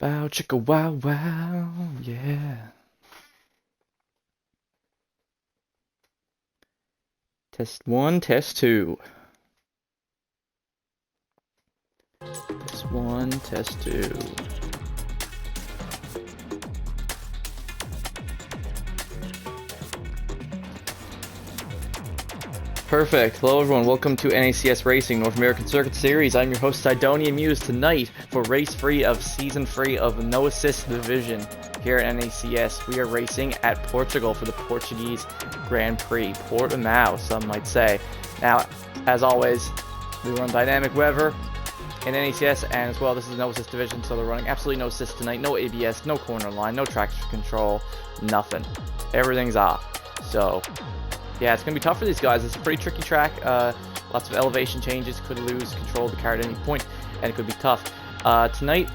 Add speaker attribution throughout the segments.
Speaker 1: Bow chicka wow wow, yeah. Test 1, test 2. Test 1, test 2. Perfect. Hello everyone, welcome to NACS Racing North American Circuit Series. I'm your host Sidonian Muse tonight for race 3 of season 3 of No Assist Division here at NACS. We are racing at Portugal for the Portuguese Grand Prix, Portimao, some might say. Now, as always, we run dynamic weather in NACS, and as well, this is a No Assist Division, so they're running absolutely no assist tonight, no ABS, no corner line, no traction control, nothing. Everything's off. So yeah, it's going to be tough for these guys. It's a pretty tricky track. Lots of elevation changes. Could lose control of the car at any point, and it could be tough. Tonight,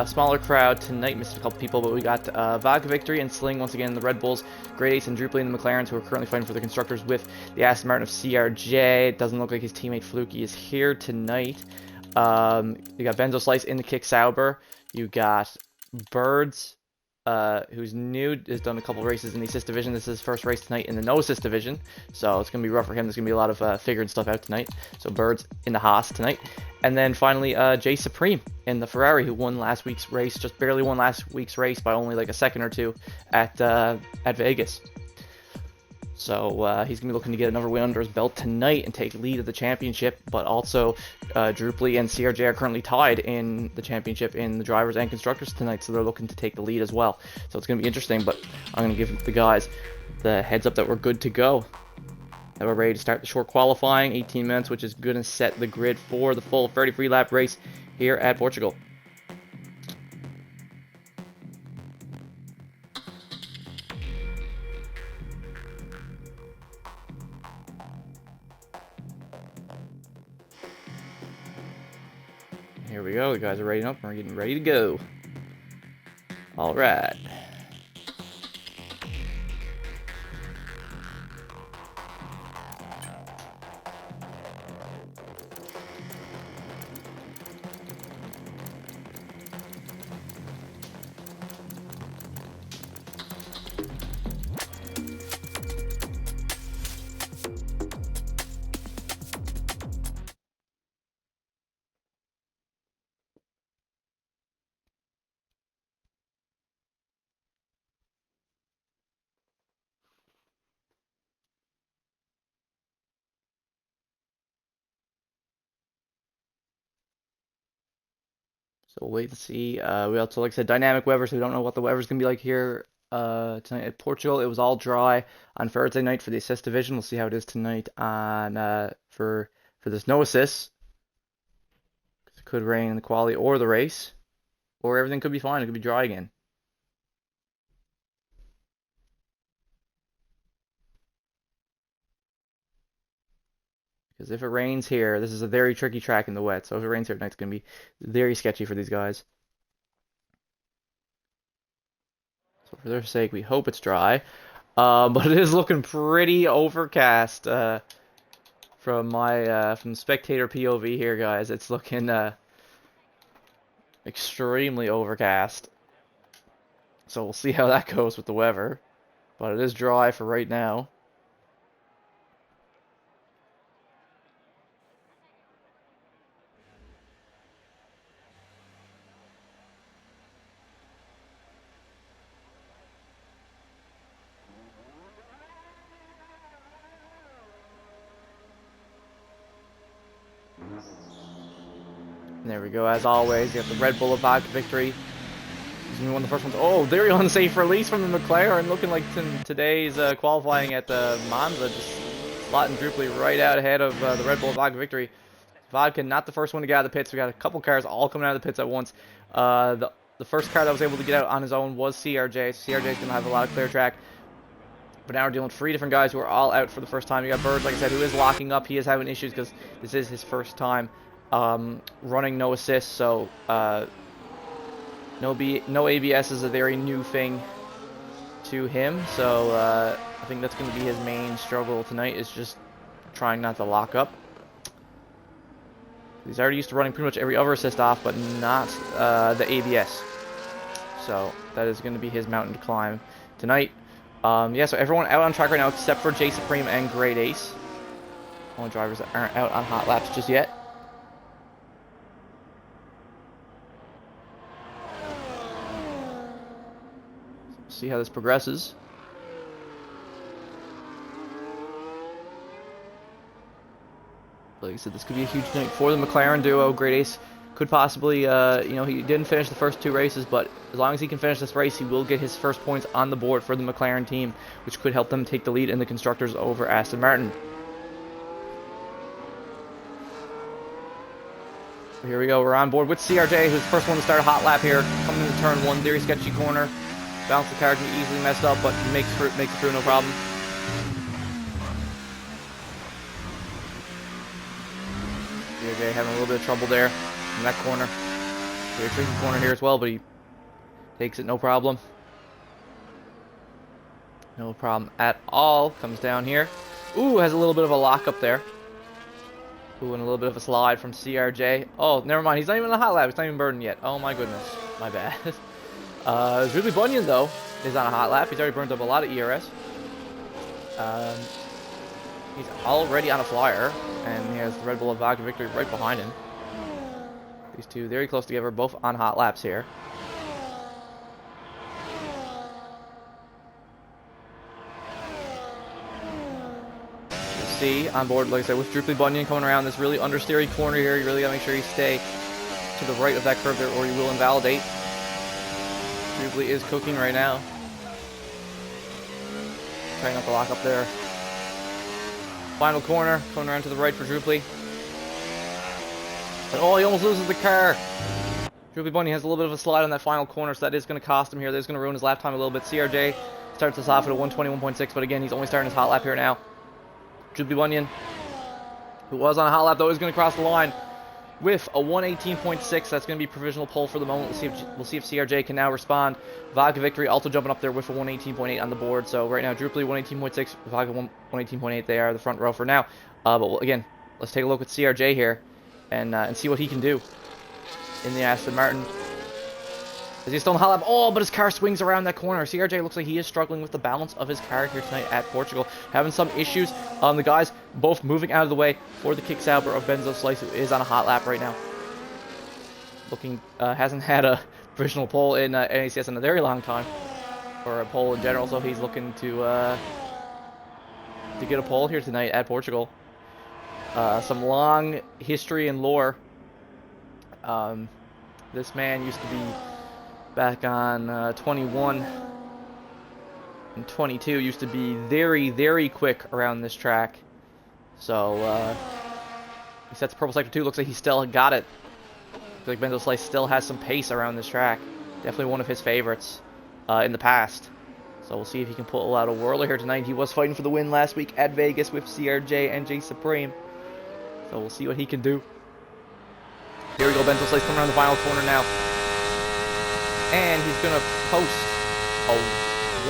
Speaker 1: smaller crowd. Tonight, missed a couple people, but we got Vodka Victory and Sling once again in the Red Bulls. Great Ace and Druply in the McLarens, who are currently fighting for the constructors with the Aston Martin of CRJ. It doesn't look like his teammate Fluky is here tonight. You got Benzo Slice in the Kick Sauber. You got Birds, who's new, has done a couple races in the assist division. This is his first race tonight in the no assist division, so it's going to be rough for him. There's going to be a lot of figuring stuff out tonight. So Birds in the Haas tonight. And then finally, Jay Supreme in the Ferrari, who won last week's race, just barely won last week's race by only like a second or two at Vegas. So he's going to be looking to get another win under his belt tonight and take lead of the championship. But also, Druply and CRJ are currently tied in the championship in the drivers and constructors tonight, so they're looking to take the lead as well. So it's going to be interesting, but I'm going to give the guys the heads up that we're good to go. That we're ready to start the short qualifying, 18 minutes, which is going to set the grid for the full 33 lap race here at Portugal. Here we go, the guys are ready up, and we're getting ready to go. Alright. So we'll wait and see. We also, like I said, dynamic weather, so we don't know what the weather's going to be like here tonight at Portugal. It was all dry on Thursday night for the assist division. We'll see how it is tonight on for this no assist. It could rain in the quali or the race, or everything could be fine. It could be dry again. Because if it rains here, this is a very tricky track in the wet. So if it rains here tonight, it's going to be very sketchy for these guys. So for their sake, we hope it's dry. But it is looking pretty overcast from my from spectator POV here, guys. It's looking extremely overcast. So we'll see how that goes with the weather. But it is dry for right now. And there we go, as always. You have the Red Bull of Vodka Victory. He's one of the first ones. Oh, very unsafe release from the McLaren, looking like today's qualifying at the Monza, just slotting Druply right out ahead of the Red Bull of Vodka Victory. Vodka, not the first one to get out of the pits. We got a couple cars all coming out of the pits at once. The first car that was able to get out on his own was CRJ. So CRJ is going to have a lot of clear track. But now we're dealing with 3 different guys who are all out for the first time. You got Bird, like I said, who is locking up. He is having issues because this is his first time running no assist. So no ABS is a very new thing to him. So I think that's going to be his main struggle tonight, is just trying not to lock up. He's already used to running pretty much every other assist off, but not the ABS. So that is going to be his mountain to climb tonight. Yeah, so everyone out on track right now except for J Supreme and Great Ace. Only drivers that aren't out on hot laps just yet. See how this progresses. Like I said, this could be a huge night for the McLaren duo. Great Ace could possibly, you know, he didn't finish the first 2 races, but as long as he can finish this race, he will get his first points on the board for the McLaren team, which could help them take the lead in the constructors over Aston Martin. Here we go, we're on board with CRJ, who's the first one to start a hot lap here, coming into turn 1, very sketchy corner. Balance the car can be easily messed up, but he makes it through no problem. CRJ having a little bit of trouble there in that corner. Very tricky corner here as well, but he takes it no problem. No problem at all. Comes down here. Ooh, has a little bit of a lock up there. Ooh, and a little bit of a slide from CRJ. Oh, never mind. He's not even in a hot lap. He's not even burdened yet. Oh my goodness. My bad. Dribbly Bunyan, though, is on a hot lap. He's already burned up a lot of ERS. He's already on a flyer, and he has the Red Bull of Vodka Victory right behind him. These two very close together, both on hot laps here. You'll see on board, like I said, with Dribbly Bunyan coming around this really understeery corner here. You really got to make sure you stay to the right of that curve there, or you will invalidate. Dribbly is cooking right now. Trying not to lock up there. Final corner, coming around to the right for Dribbly. And oh, he almost loses the car. Dribbly Bunny has a little bit of a slide on that final corner, so that is going to cost him here. That is going to ruin his lap time a little bit. CRJ starts us off at a 121.6, but again, he's only starting his hot lap here now. Dribbly Bunyan, who was on a hot lap, though, is going to cross the line with a 118.6. That's going to be provisional pole for the moment. We'll see if CRJ can now respond. Vodka Victory also jumping up there with a 118.8 on the board. So right now, Dribbly 118.6, Vodka 118.8. They are the front row for now. But again, let's take a look at CRJ here and see what he can do in the Aston Martin. Is he still in the hot lap? Oh, but his car swings around that corner. CRJ looks like he is struggling with the balance of his car here tonight at Portugal. Having some issues. The guys both moving out of the way for the kick Sauber of Benzo Slice, who is on a hot lap right now. Looking, hasn't had a provisional pole in NACS in a very long time. Or a pole in general, so he's looking to get a pole here tonight at Portugal. Some long history and lore. This man used to be back on 21 and 22, used to be very, very quick around this track. So he sets purple sector 2. Looks like he still got it. Looks like Benzo Slice still has some pace around this track. Definitely one of his favorites in the past. So we'll see if he can pull out a whirler here tonight. He was fighting for the win last week at Vegas with CRJ and J Supreme. So we'll see what he can do. Here we go, Benzo Slice coming around the final corner now. And he's going to post a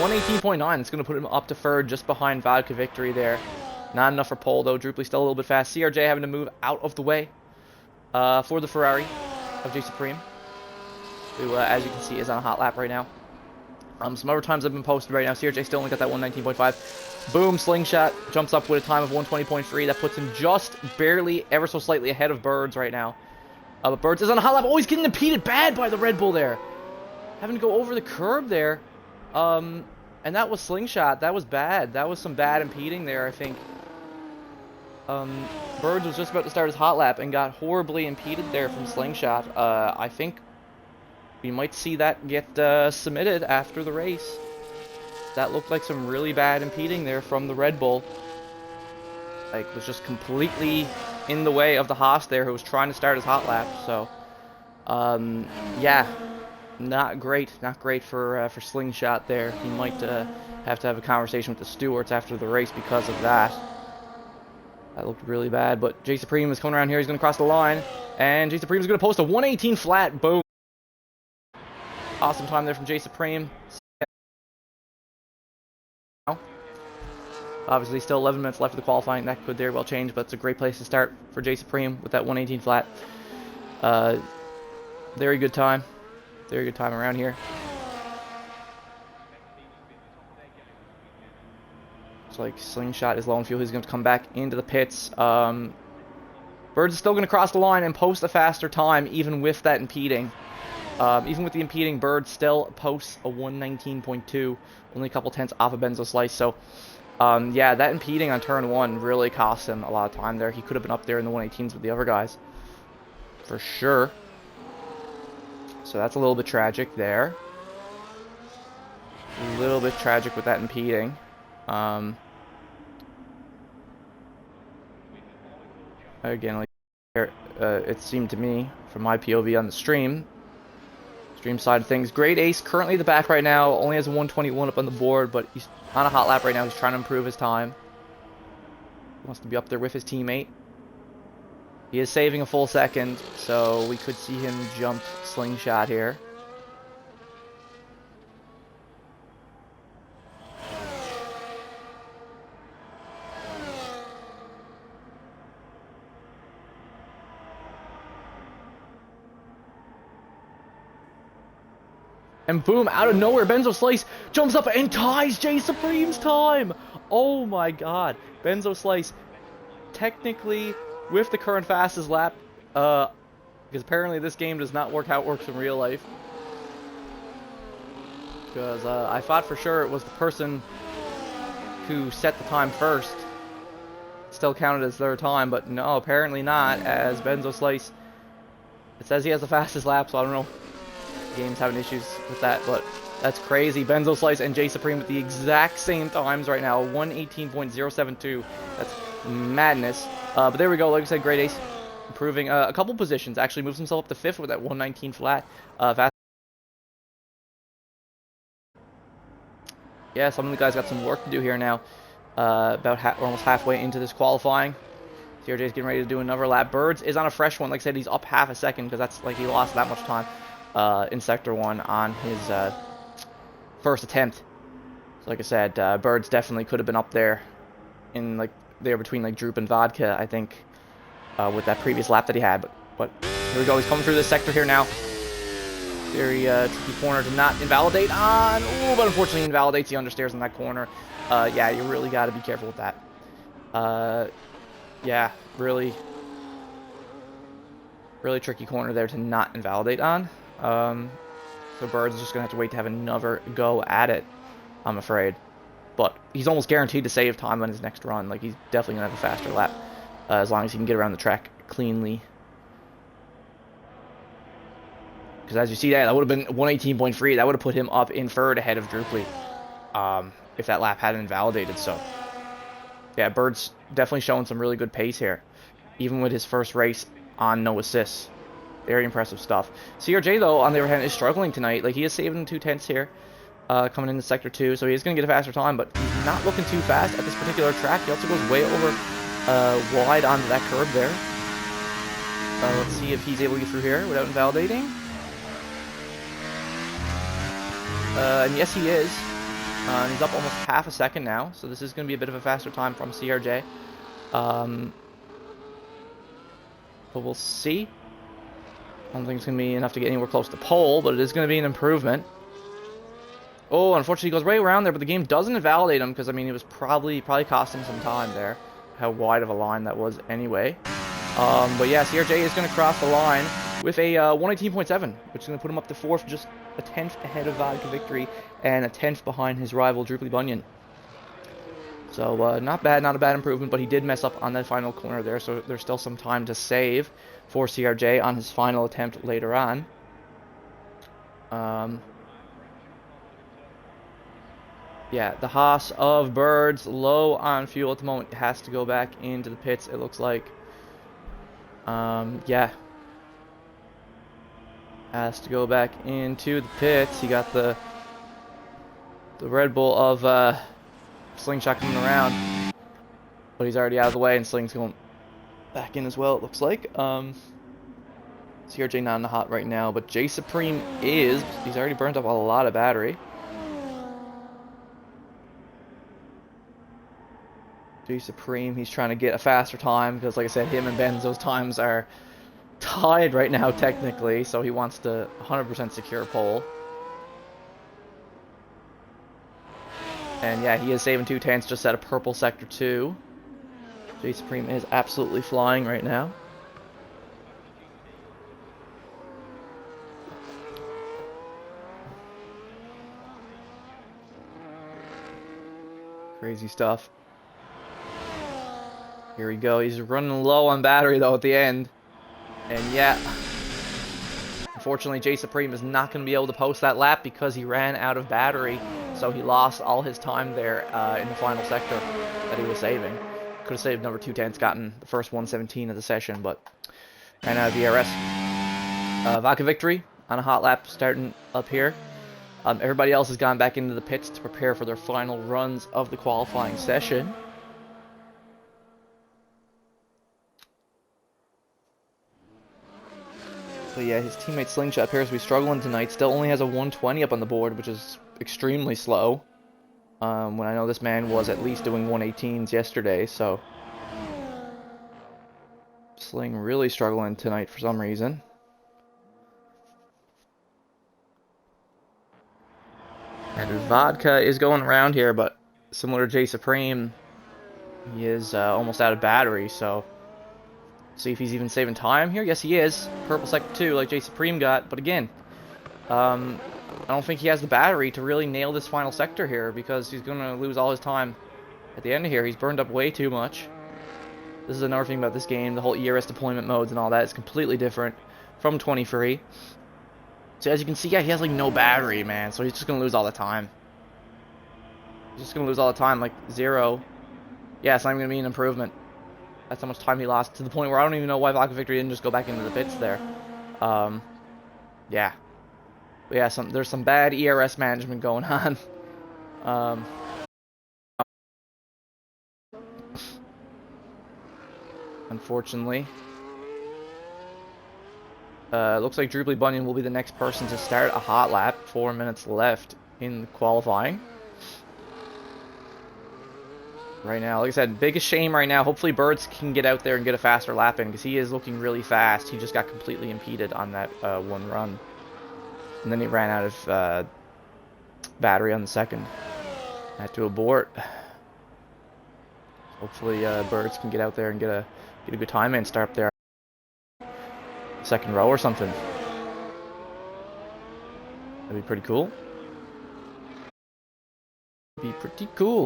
Speaker 1: 118.9. It's going to put him up to third, just behind Vodka Victory there. Not enough for pole, though. Dribbly still a little bit fast. CRJ having to move out of the way for the Ferrari of J Supreme, who, as you can see, is on a hot lap right now. Some other times have been posted right now. CRJ still only got that 119.5. Boom, slingshot. Jumps up with a time of 120.3. That puts him just barely, ever so slightly ahead of Birds right now. But Birds is on a hot lap. Oh, he's getting impeded bad by the Red Bull there. Having to go over the curb there. And that was slingshot. That was bad. That was some bad impeding there, I think. Birds was just about to start his hot lap and got horribly impeded there from slingshot. I think we might see that get submitted after the race. That looked like some really bad impeding there from the Red Bull. Like, was just completely in the way of the Haas there, who was trying to start his hot lap. So, yeah. Not great for Slingshot there. He might have to have a conversation with the stewards after the race because of that. That looked really bad, but J Supreme is coming around here. He's going to cross the line, and J Supreme is going to post a 118 flat. Boom. Awesome time there from J Supreme. Obviously, still 11 minutes left of the qualifying. That could very well change, but it's a great place to start for J Supreme with that 118 flat. Very good time. Very good time around here. It's like Slingshot is low on fuel. He's going to come back into the pits. Birds is still going to cross the line and post a faster time, even with that impeding. Even with the impeding, Bird still posts a 119.2, only a couple tenths off of Benzo Slice. So, yeah, that impeding on turn 1 really cost him a lot of time there. He could have been up there in the 118s with the other guys, for sure. So that's a little bit tragic there. A little bit tragic with that impeding. Again, like it seemed to me, from my POV on the stream side of things, Great Ace currently the back right now, only has a 121 up on the board, but he's on a hot lap right now. He's trying to improve his time. He wants to be up there with his teammate. He is saving a full second, so we could see him jump Slingshot here. And boom, out of nowhere, Benzo Slice jumps up and ties J Supreme's time! Oh my god. Benzo Slice, technically, with the current fastest lap, because apparently this game does not work how it works in real life. Because I thought for sure it was the person who set the time first still counted as their time, but no, apparently not, as Benzo Slice, it says he has the fastest lap, so I don't know. Game's having issues with that, but that's crazy. Benzo Slice and J Supreme with the exact same times right now, 118.072. That's madness. But there we go. Like I said, Great Ace improving a couple positions. Actually moves himself up to 5th with that 119 flat. Yeah, some of the guys got some work to do here now. We're almost halfway into this qualifying. CRJ is getting ready to do another lap. Birds is on a fresh one. Like I said, he's up half a second because that's like he lost that much time in Sector 1 on his first attempt. So like I said, Birds definitely could have been up there in like there between like Droop and Vodka, I think, with that previous lap that he had. But here we go. He's coming through this sector here now. Very tricky corner to not invalidate on. Ooh, but unfortunately invalidates the understairs in that corner. Yeah, you really got to be careful with that. Yeah, really tricky corner there to not invalidate on. So Birds is just going to have to wait to have another go at it, I'm afraid. But he's almost guaranteed to save time on his next run. Like, he's definitely going to have a faster lap as long as he can get around the track cleanly. Because as you see that would have been 118.3. That would have put him up in third ahead of Druply if that lap hadn't invalidated. So, yeah, Bird's definitely showing some really good pace here, even with his first race on no assists. Very impressive stuff. CRJ, though, on the other hand, is struggling tonight. Like, he is saving 2 tenths here, coming into Sector 2, so he's going to get a faster time, but he's not looking too fast at this particular track. He also goes way over wide onto that curb there. Let's see if he's able to get through here without invalidating. And yes, he is. He's up almost half a second now, so this is going to be a bit of a faster time from CRJ. But we'll see. I don't think it's going to be enough to get anywhere close to pole, but it is going to be an improvement. Oh, unfortunately, he goes right around there, but the game doesn't invalidate him because, I mean, it was probably cost him some time there, how wide of a line that was anyway. But yeah, CRJ is going to cross the line with a 118.7, which is going to put him up to 4th, just a 10th ahead of Vodka Victory and a 10th behind his rival, Druply Bunyan. So, not bad, not a bad improvement, but he did mess up on that final corner there, so there's still some time to save for CRJ on his final attempt later on. Yeah, the Haas of Birds, low on fuel at the moment, has to go back into the pits, it looks like. Yeah. Has to go back into the pits. He got the Red Bull of Slingshot coming around, but he's already out of the way, and Sling's going back in as well, it looks like. CRJ not in the hot right now, but J Supreme is. He's already burnt up a lot of battery. G Supreme, he's trying to get a faster time because, like I said, him and Benzo's times are tied right now technically, so he wants to 100% secure pole. And yeah, he is saving 2/10 just at a purple sector 2. G Supreme is absolutely flying right now. Crazy stuff. Here we go. He's running low on battery though at the end. And yeah, unfortunately J Supreme is not going to be able to post that lap because he ran out of battery. So he lost all his time there in the final sector that he was saving. Could have saved number 2/10, gotten the first 117 of the session, but ran out of DRS. Vodka victory on a hot lap starting up here. Everybody else has gone back into the pits to prepare for their final runs of the qualifying session. But yeah, his teammate Slingshot appears to be struggling tonight. Still only has a 120 up on the board, which is extremely slow. When I know this man was at least doing 118s yesterday, so Sling really struggling tonight for some reason. And Vodka is going around here, but similar to J Supreme, he is almost out of battery, so see if he's even saving time here. Yes, he is. Purple sector 2, like J Supreme got, but again, I don't think he has the battery to really nail this final sector here because he's going to lose all his time at the end of here. He's burned up way too much. This is another thing about this game. The whole ERS deployment modes and all that is completely different from 23. So as you can see, yeah, he has like no battery, man. So he's just going to lose all the time. He's just going to lose all the time, like 0. Yeah, it's not even going to be an improvement. That's how much time he lost, to the point where I don't even know why Vodka Victory didn't just go back into the pits there. Yeah. But yeah, there's some bad ERS management going on. Unfortunately. Looks like Druply Bunyan will be the next person to start a hot lap. 4 minutes left in qualifying. Right now, like I said, biggest shame right now. Hopefully Birds can get out there and get a faster lap in, because he is looking really fast. He just got completely impeded on that one run. And then he ran out of battery on the second. Had to abort. Hopefully Birds can get out there and get a good time and start up there. Second row or something. That'd be pretty cool. Be pretty cool.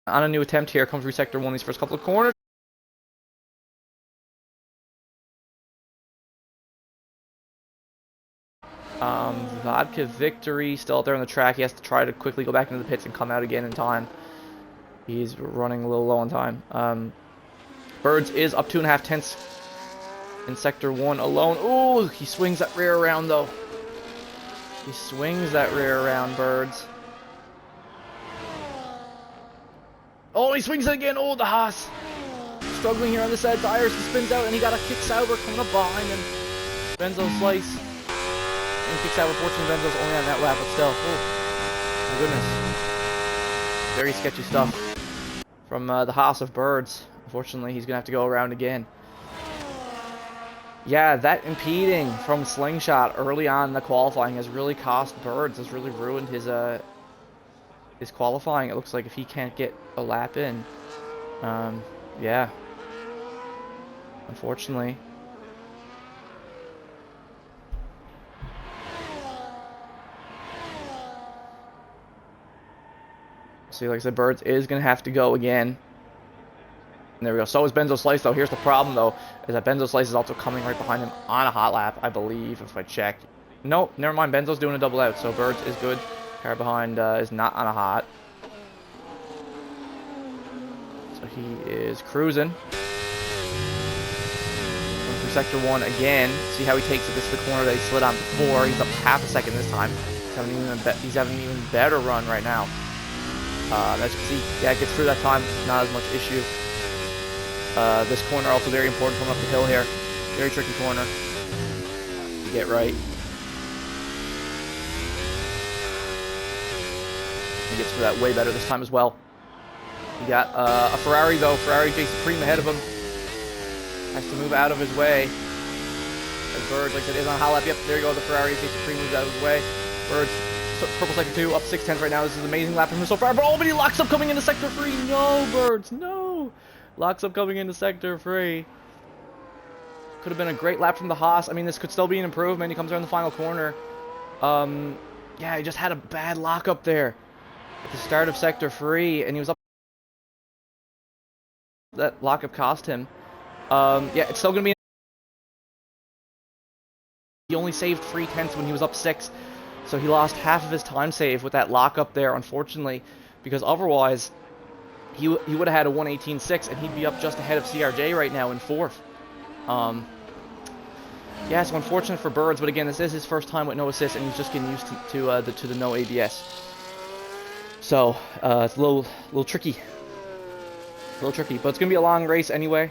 Speaker 1: On a new attempt here, comes through sector 1, these first couple of corners. Vodka Victory still out there on the track. He has to try to quickly go back into the pits and come out again in time. He's running a little low on time. Birds is up 2.5 tenths in sector 1 alone. Ooh, he swings that rear around though. He swings that rear around, Birds. Oh, he swings it again. Oh, the Haas. Struggling here on the side tires. He spins out and he got a kick Sauber coming up behind him. Benzo slice. And kick Sauber. Fortunately, Benzo's only on that lap, but still. Oh, my goodness. Very sketchy stuff from the Haas of Birds. Unfortunately, he's going to have to go around again. Yeah, that impeding from Slingshot early on in the qualifying has really cost Birds. Has really ruined his qualifying. It looks like if he can't get a lap in, yeah, unfortunately. See, like I said, Birds is gonna have to go again. And there we go. So is Benzo Slice though. Here's the problem though, is that Benzo Slice is also coming right behind him on a hot lap, I believe, if I check. Nope, never mind. Benzo's doing a double out, so Birds is good. Car behind is not on a hot. So he is cruising. Going through sector 1 again. See how he takes it. This is the corner that he slid on before. He's up half a second this time. He's having an even better run right now. As you can see, yeah, it gets through that time. Not as much issue. This corner also very important coming up the hill here. Very tricky corner to get right. He gets through that way better this time as well. You got a Ferrari, though. Ferrari J Supreme ahead of him. Has to move out of his way. As Birds, like I said, is on a hot lap. Yep, there you go. The Ferrari J Supreme moves out of his way. Birds, purple sector 2, up 6 tenths right now. This is an amazing lap from him so far. But, oh, but he locks up coming into sector 3. No, Birds, no. Locks up coming into sector 3. Could have been a great lap from the Haas. I mean, this could still be an improvement. He comes around the final corner. Yeah, he just had a bad lockup there at the start of sector 3, and he was up. That lockup cost him. Yeah, it's still going to be. He only saved 3 tenths when he was up 6, so he lost half of his time save with that lockup there, unfortunately, because otherwise he would have had a 1:18.6, and he'd be up just ahead of CRJ right now in 4th. Yeah, so unfortunate for Birds, but again, this is his first time with no assist, and he's just getting used to the no ABS. So it's a little tricky. A little tricky, but it's going to be a long race anyway,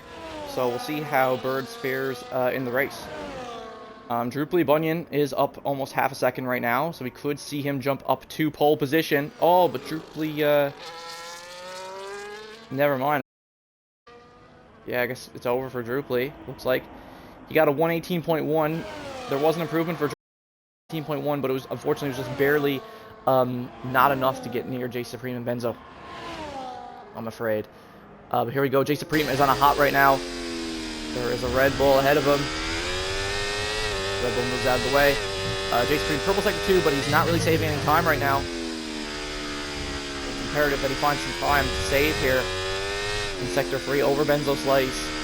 Speaker 1: so we'll see how Birds fares in the race. Druply Bunyan is up almost half a second right now, so we could see him jump up to pole position. Oh, but Druply, never mind. Yeah, I guess it's over for Druply, looks like. He got a 1:18.1. There was an improvement for 18.1, but it was unfortunately it was just barely not enough to get near J Supreme and Benzo, I'm afraid. But here we go. J Supreme is on a hot right now. There is a Red Bull ahead of him. Red Bull moves out of the way. J Supreme purple sector 2, but he's not really saving any time right now. It's imperative that he finds some time to save here in sector 3 over Benzo Slice.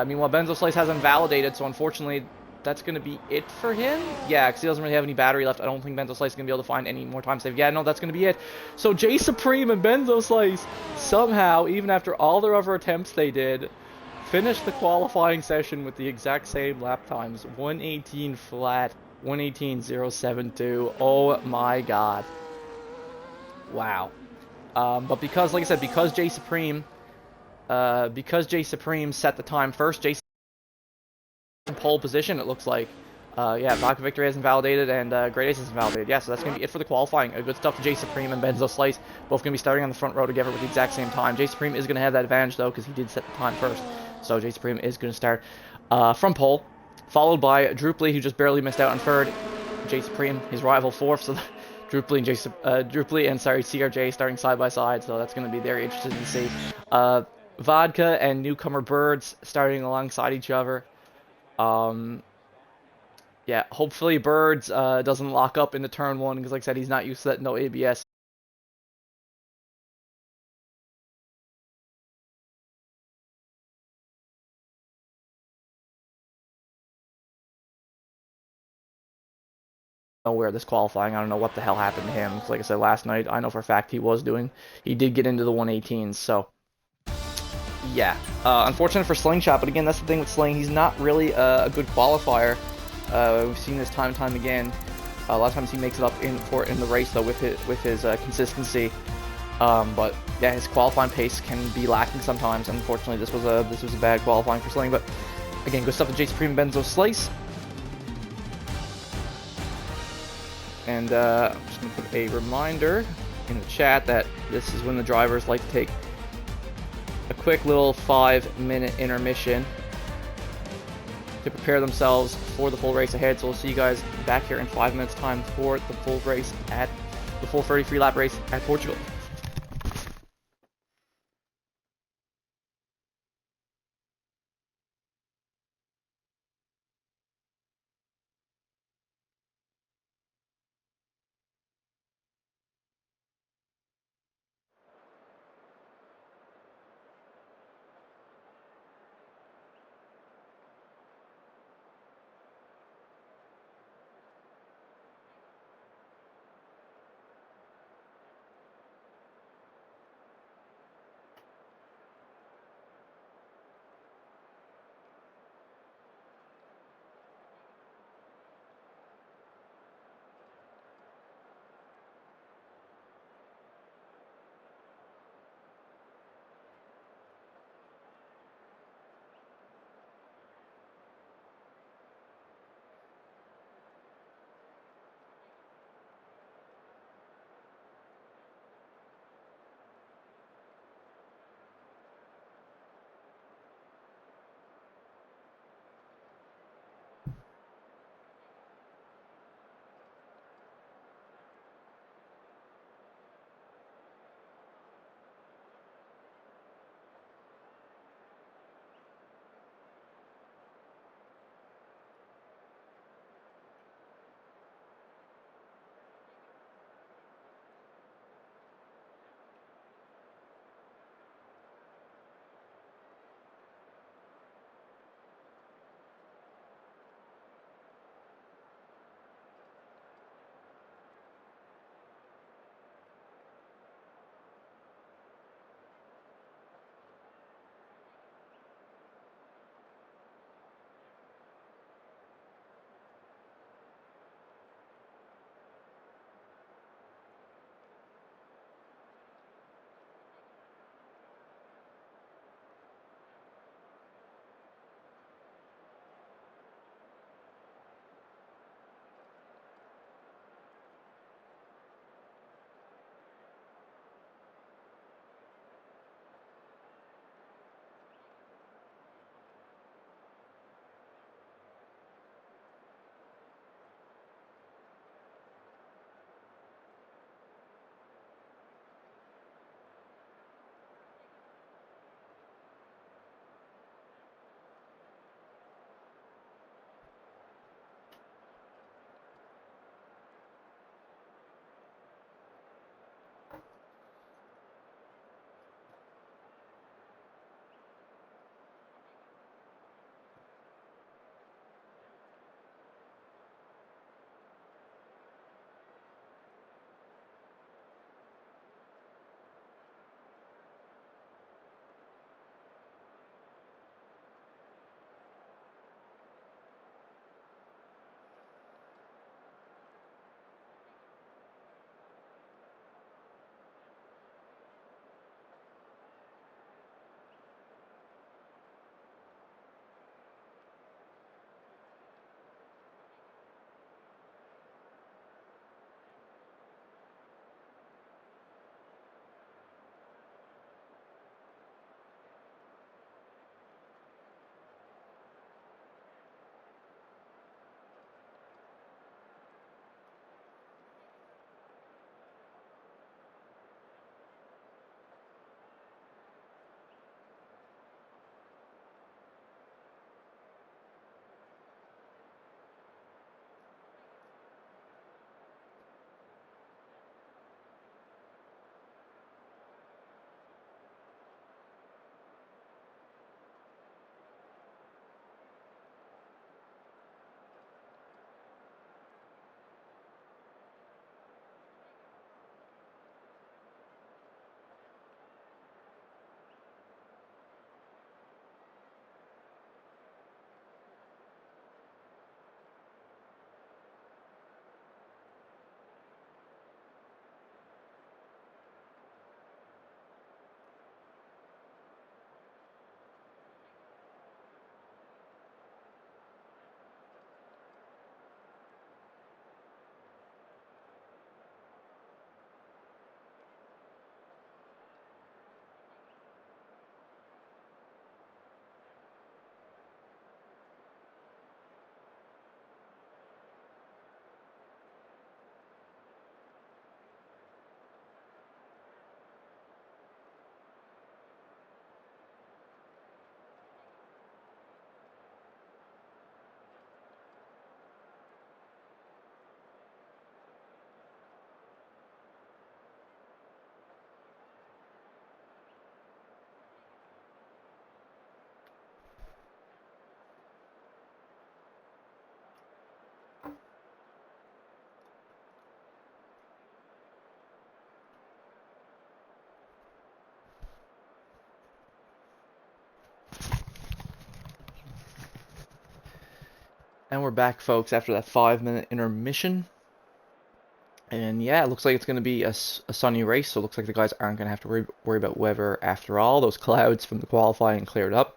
Speaker 1: Meanwhile, Benzo Slice hasn't validated, so unfortunately, that's going to be it for him. Yeah, because he doesn't really have any battery left. I don't think Benzo Slice is going to be able to find any more time save. Yeah, no, that's going to be it. So J Supreme and Benzo Slice somehow, even after all their other attempts they did, finished the qualifying session with the exact same lap times. 1:18 flat, 1:18.072. Oh my god. Wow. But because, like I said, because J Supreme set the time first, J in pole position, it looks like. Yeah, Vodka Victory hasn't validated, and Great Ace hasn't validated. Yeah, so that's going to be it for the qualifying. Good stuff to J Supreme and Benzo Slice. Both going to be starting on the front row together with the exact same time. J Supreme is going to have that advantage, though, because he did set the time first. So J Supreme is going to start from pole, followed by Druply, who just barely missed out on 3rd. J Supreme, his rival, 4th. So Druply and CRJ starting side by side. So that's going to be very interesting to see. Vodka and newcomer Birds starting alongside each other. Yeah, hopefully Birds doesn't lock up into turn 1, because like I said, he's not used to that no ABS. Nowhere this qualifying, I don't know what the hell happened to him. Like I said last night, I know for a fact he did get into the 1:18s, so yeah. Unfortunate for Slingshot, but again, that's the thing with Sling, he's not really a good qualifier. We've seen this time and time again. A lot of times he makes it up in the race, though, with his consistency. But yeah, his qualifying pace can be lacking sometimes. Unfortunately, this was a bad qualifying for Sling. But again, good stuff to J Supreme Benzo Slice. And I'm just gonna put a reminder in the chat that this is when the drivers like to take a quick little 5-minute intermission to prepare themselves for the full race ahead. So we'll see you guys back here in 5 minutes time for the full race at the full 33 lap race at Portugal. And we're back, folks, after that 5-minute intermission. And yeah, it looks like it's going to be a sunny race, so it looks like the guys aren't going to have to worry about weather after all. Those clouds from the qualifying cleared up.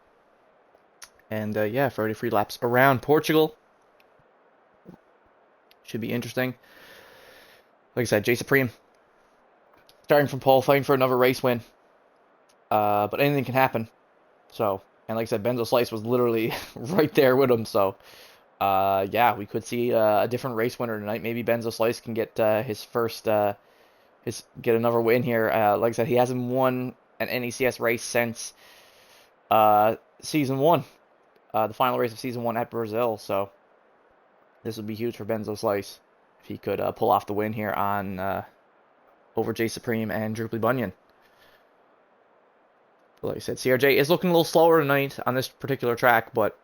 Speaker 1: And yeah, 33 laps around Portugal. Should be interesting. Like I said, J Supreme starting from pole, fighting for another race win. But anything can happen. So, and like I said, Benzo Slice was literally right there with him, so... yeah, we could see a different race winner tonight. Maybe Benzo Slice can get his first, get another win here. Like I said, he hasn't won an NACS race since Season 1, the final race of Season 1 at Brazil. So this would be huge for Benzo Slice if he could pull off the win here on over J Supreme and Droopy Bunyan. But like I said, CRJ is looking a little slower tonight on this particular track, but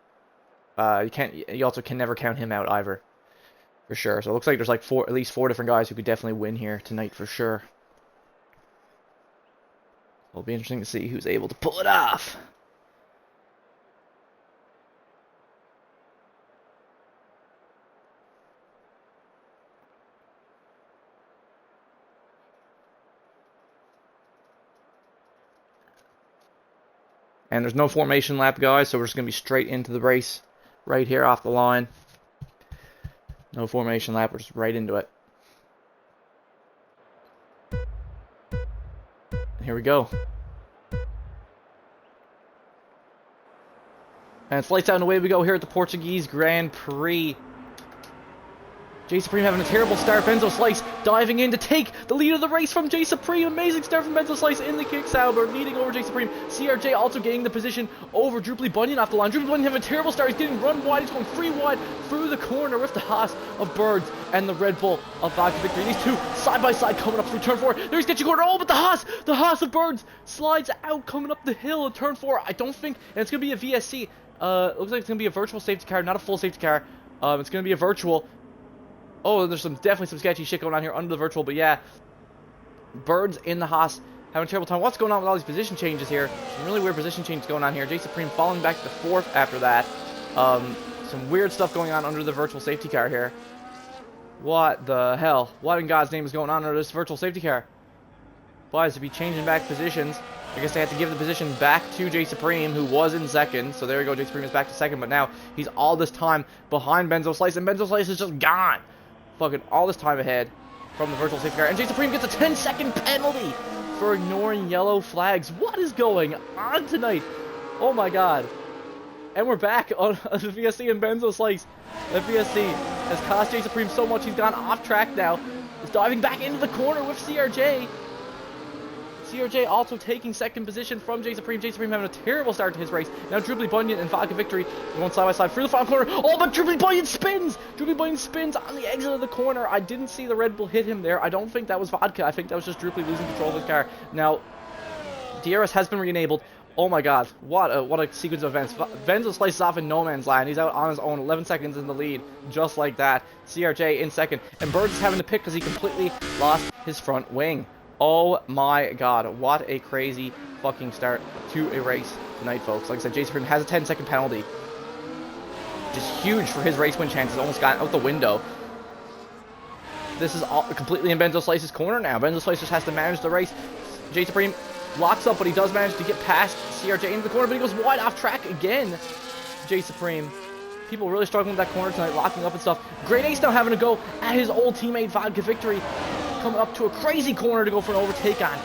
Speaker 1: you also can never count him out either, for sure. So it looks like there's like at least four different guys who could definitely win here tonight for sure. It'll be interesting to see who's able to pull it off. And there's no formation lap, guys, so we're just going to be straight into the race. Right here off the line. No formation lap, we're just right into it. And here we go. And it's lights out and away we go here at the Portuguese Grand Prix. J Supreme having a terrible start. Benzo Slice diving in to take the lead of the race from J Supreme. Amazing start from Benzo Slice in the kick Sauber, leading over J Supreme. CRJ also gaining the position over Droopy Bunyan off the line. Droopy Bunyan having a terrible start. He's getting run wide. He's going free wide through the corner with the Haas of Birds and the Red Bull of Vodka Victory. These two side by side coming up through turn 4. There he's getting corner. Oh, but the Haas of Birds slides out coming up the hill in turn 4. I don't think, and it's going to be a VSC. Looks like it's going to be a virtual safety car, not a full safety car. It's going to be a virtual. Oh, there's definitely some sketchy shit going on here under the virtual, but yeah. Birds in the Haas having a terrible time. What's going on with all these position changes here? Some really weird position changes going on here. J Supreme falling back to 4th after that. Some weird stuff going on under the virtual safety car here. What the hell? What in God's name is going on under this virtual safety car? Why is to be changing back positions? I guess they had to give the position back to J Supreme, who was in 2nd. So there we go, J Supreme is back to 2nd, but now he's all this time behind Benzo Slice, and Benzo Slice is just gone. Fucking all this time ahead from the virtual safety car. And J Supreme gets a 10-second penalty for ignoring yellow flags. What is going on tonight? Oh my god. And we're back on the VSC and Benzo Slice. The VSC has cost J Supreme so much he's gone off track now. He's diving back into the corner with CRJ. CRJ also taking 2nd position from J Supreme. J Supreme having a terrible start to his race. Now Droopy Bunyan and Vodka Victory going side by side through the final corner. Oh, but Droopy Bunyan spins! Droopy Bunyan spins on the exit of the corner. I didn't see the Red Bull hit him there. I don't think that was Vodka. I think that was just Droopy losing control of his car. Now, DRS has been re-enabled. Oh my god, what a sequence of events. Benzo slices off in no man's land. He's out on his own, 11 seconds in the lead, just like that. CRJ in 2nd. And Birds is having to pick because he completely lost his front wing. Oh my god, what a crazy fucking start to a race tonight, folks. Like I said, J Supreme has a 10-second penalty. Just huge for his race win chances. Almost got out the window. This is all completely in Benzo Slice's corner now. Benzo Slice just has to manage the race. J Supreme locks up, but he does manage to get past CRJ into the corner, but he goes wide off track again. J Supreme. People really struggling with that corner tonight, locking up and stuff. Great Ace now having to go at his old teammate Vodka Victory. Coming up to a crazy corner to go for an overtake on.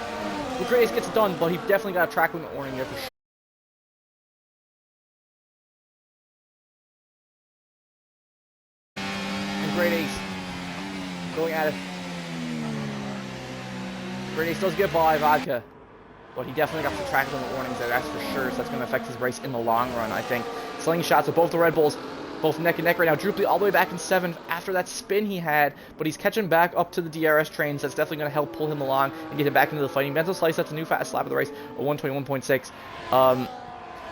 Speaker 1: But Great Ace gets it done, but he definitely got a track limit warning there for sure. And Great Ace going at it. Great Ace does get by Vodka, but he definitely got some track limit warnings there, that's for sure. So that's going to affect his race in the long run, I think. Slingshots with both the Red Bulls. Both neck and neck right now. Droopy all the way back in 7th after that spin he had, but he's catching back up to the DRS trains. That's definitely going to help pull him along and get him back into the fighting. Benzo Slice, that's a new fast lap of the race, a 121.6.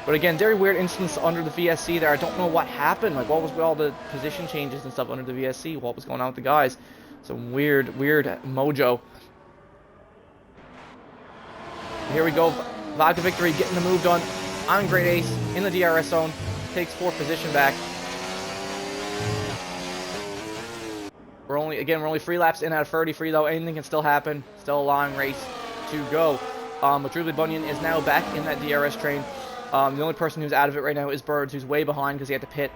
Speaker 1: But again, very weird instance under the VSC there. I don't know what happened. Like, what was with all the position changes and stuff under the VSC? What was going on with the guys? Some weird mojo. Here we go. Vodka Victory getting the move done on Great Ace in the DRS zone. Takes 4th position back. We're only 3 laps in out of 33 though. Anything can still happen. Still a long race to go. But Dribbly Bunyan is now back in that DRS train. The only person who's out of it right now is Birds, who's way behind because he had to pit.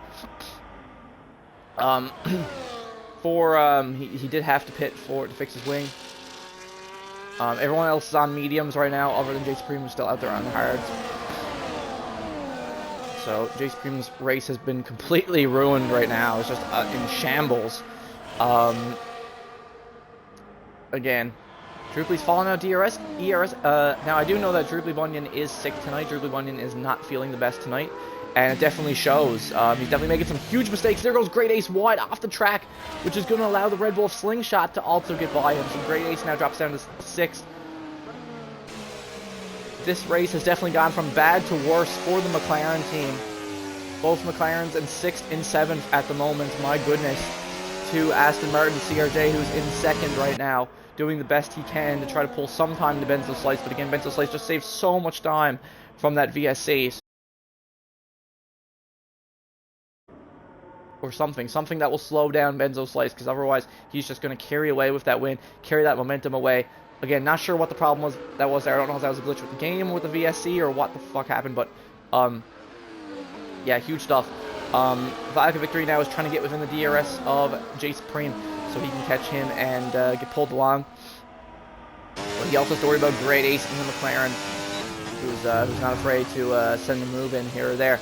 Speaker 1: He did have to pit to fix his wing. Everyone else is on mediums right now, other than J Supreme, who's still out there on the hards. So J Supreme's race has been completely ruined right now. It's just in shambles. Again, Dribbly's falling out DRS, ERS. Now I do know that Dribbly Bunyan is sick tonight. Dribbly Bunyan is not feeling the best tonight, and it definitely shows. He's definitely making some huge mistakes. There goes Great Ace wide off the track, which is going to allow the Red Bull Slingshot to also get by him. So Great Ace now drops down to 6th. This race has definitely gone from bad to worse for the McLaren team. Both McLarens in 6th and 7th at the moment. My goodness. To Aston Martin CRJ, who's in 2nd right now, doing the best he can to try to pull some time to Benzo Slice. But again, Benzo Slice just saves so much time from that VSC. Or something that will slow down Benzo Slice, because otherwise he's just going to carry away with that win, carry that momentum away. Again, not sure what the problem was that was there. I don't know if that was a glitch with the game with the VSC or what the fuck happened, but yeah, huge stuff. Vodka Victory now is trying to get within the DRS of J Supreme so he can catch him and get pulled along. But he also has to worry about Great Ace in the McLaren, who's not afraid to send a move in here or there.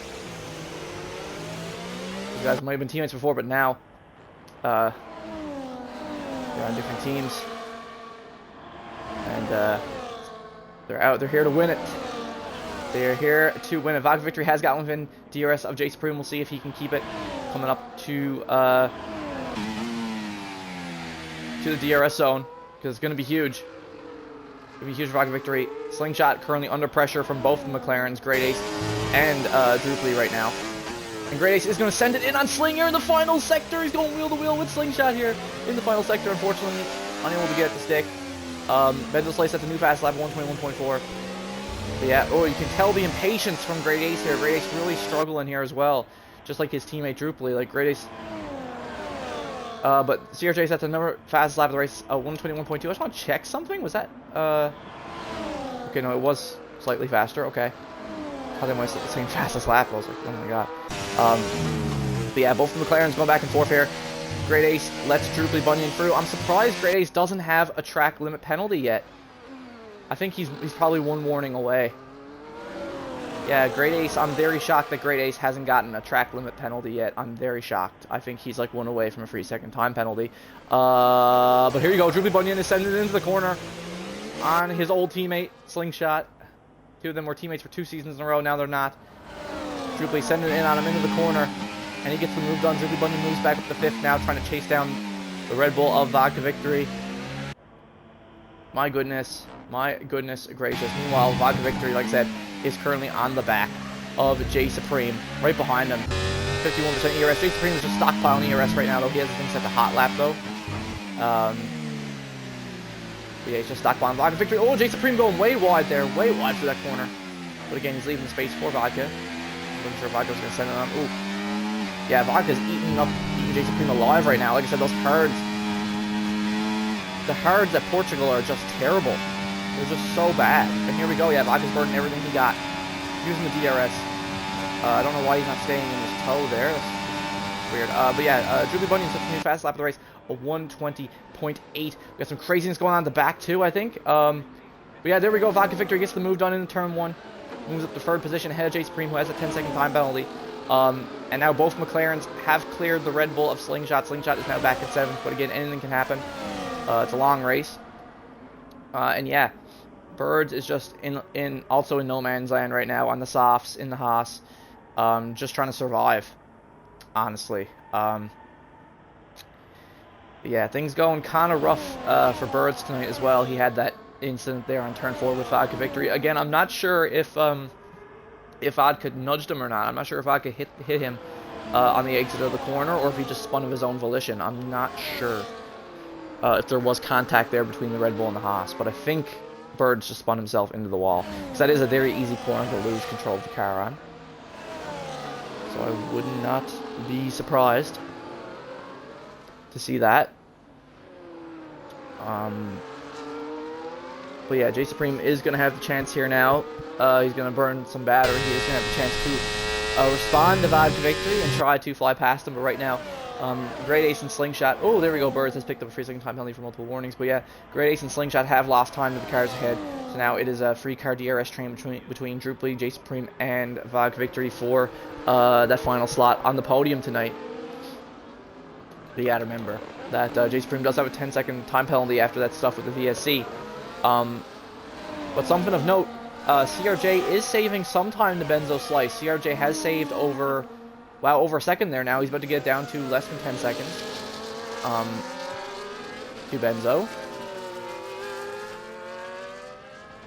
Speaker 1: These guys might have been teammates before, but now they're on different teams. And they're here to win it. They're here to win it. Vodka Victory has gotten within DRS of J Supreme. We'll see if he can keep it coming up to the DRS zone, because it's going to be huge. It's going to be huge for Vodka Victory. Slingshot currently under pressure from both the McLarens, Great Ace and Drooply right now. And Great Ace is going to send it in on Slinger in the final sector. He's going wheel to wheel with Slingshot here in the final sector. Unfortunately, unable to get the stick. Benzo Slice at the new fast lap, 121.4. But yeah, you can tell the impatience from Great Ace here. Great Ace really struggling here as well, just like his teammate Drooply. Like Great Ace. But CRJ's at the number fastest lap of the race, 121.2. I just want to check something. Was that okay? No, it was slightly faster. Okay. I thought they might have the same fastest lap. I was like, oh my god. But yeah, both of the McLarens going back and forth here. Great Ace lets Drooply Bunyan through. I'm surprised Great Ace doesn't have a track limit penalty yet. I think he's probably one warning away. Yeah, Great Ace, I'm very shocked that Great Ace hasn't gotten a track limit penalty yet. I'm very shocked. I think he's like one away from a 3-second time penalty. But here you go. Drooply Bunyan is sending it into the corner on his old teammate, Slingshot. Two of them were teammates for 2 seasons in a row. Now they're not. Drooply sending it in on him into the corner. And he gets the move done. Drooply Bunyan moves back up to 5th now, trying to chase down the Red Bull of Vodka Victory. My goodness gracious. Meanwhile, Vodka Victory, like I said, is currently on the back of J Supreme, right behind him. 51% ERS. J Supreme is just stockpiling ERS right now, though. He has the thing set to hot lap, though. But yeah, he's just stockpiling Vodka Victory. Oh, J Supreme going way wide there, way wide for that corner. But again, he's leaving the space for Vodka. I wasn't sure if Vodka was going to send it on. Ooh. Yeah, Vodka's eating J Supreme alive right now. Like I said, those hards. The hards at Portugal are just terrible. They're just so bad. And here we go. Yeah, Vodka's burning everything he got. Using the DRS. I don't know why he's not staying in his toe there. That's weird. But yeah, Drooply Bunyan sets a new fast lap of the race. A 120.8. We got some craziness going on in the back too, I think. But yeah, there we go. Vodka Victory gets the move done in turn 1. Moves up to 3rd position ahead of J Supreme, who has a 10-second time penalty. And now both McLarens have cleared the Red Bull of Slingshot. Slingshot is now back at 7th, but again, anything can happen. It's a long race. And yeah, Birds is just also in no man's land right now on the softs, in the Haas. Just trying to survive, honestly. Yeah, things going kind of rough for Birds tonight as well. He had that incident there on turn 4 with Vodka Victory. Again, I'm not sure if Vodka nudged him or not. I'm not sure if Vodka hit him on the exit of the corner or if he just spun of his own volition. I'm not sure if there was contact there between the Red Bull and the Haas, but I think Birds just spun himself into the wall, because that is a very easy corner to lose control of the car on. So I would not be surprised to see that. But yeah, J Supreme is going to have the chance here now. He's going to burn some battery. He is going to have the chance to respond to Vibe to victory and try to fly past him. But right now, Great Ace and Slingshot. Oh, there we go. Birds has picked up a free second time penalty for multiple warnings. But yeah, Great Ace and Slingshot have lost time to the cars ahead. So now it is a free car DRS train between Drooply, J Supreme, and Vibe to victory for that final slot on the podium tonight. But yeah, remember that J Supreme does have a 10-second time penalty after that stuff with the VSC. But something of note, CRJ is saving some time to Benzo Slice. CRJ has saved over a second there now. He's about to get down to less than 10 seconds to Benzo.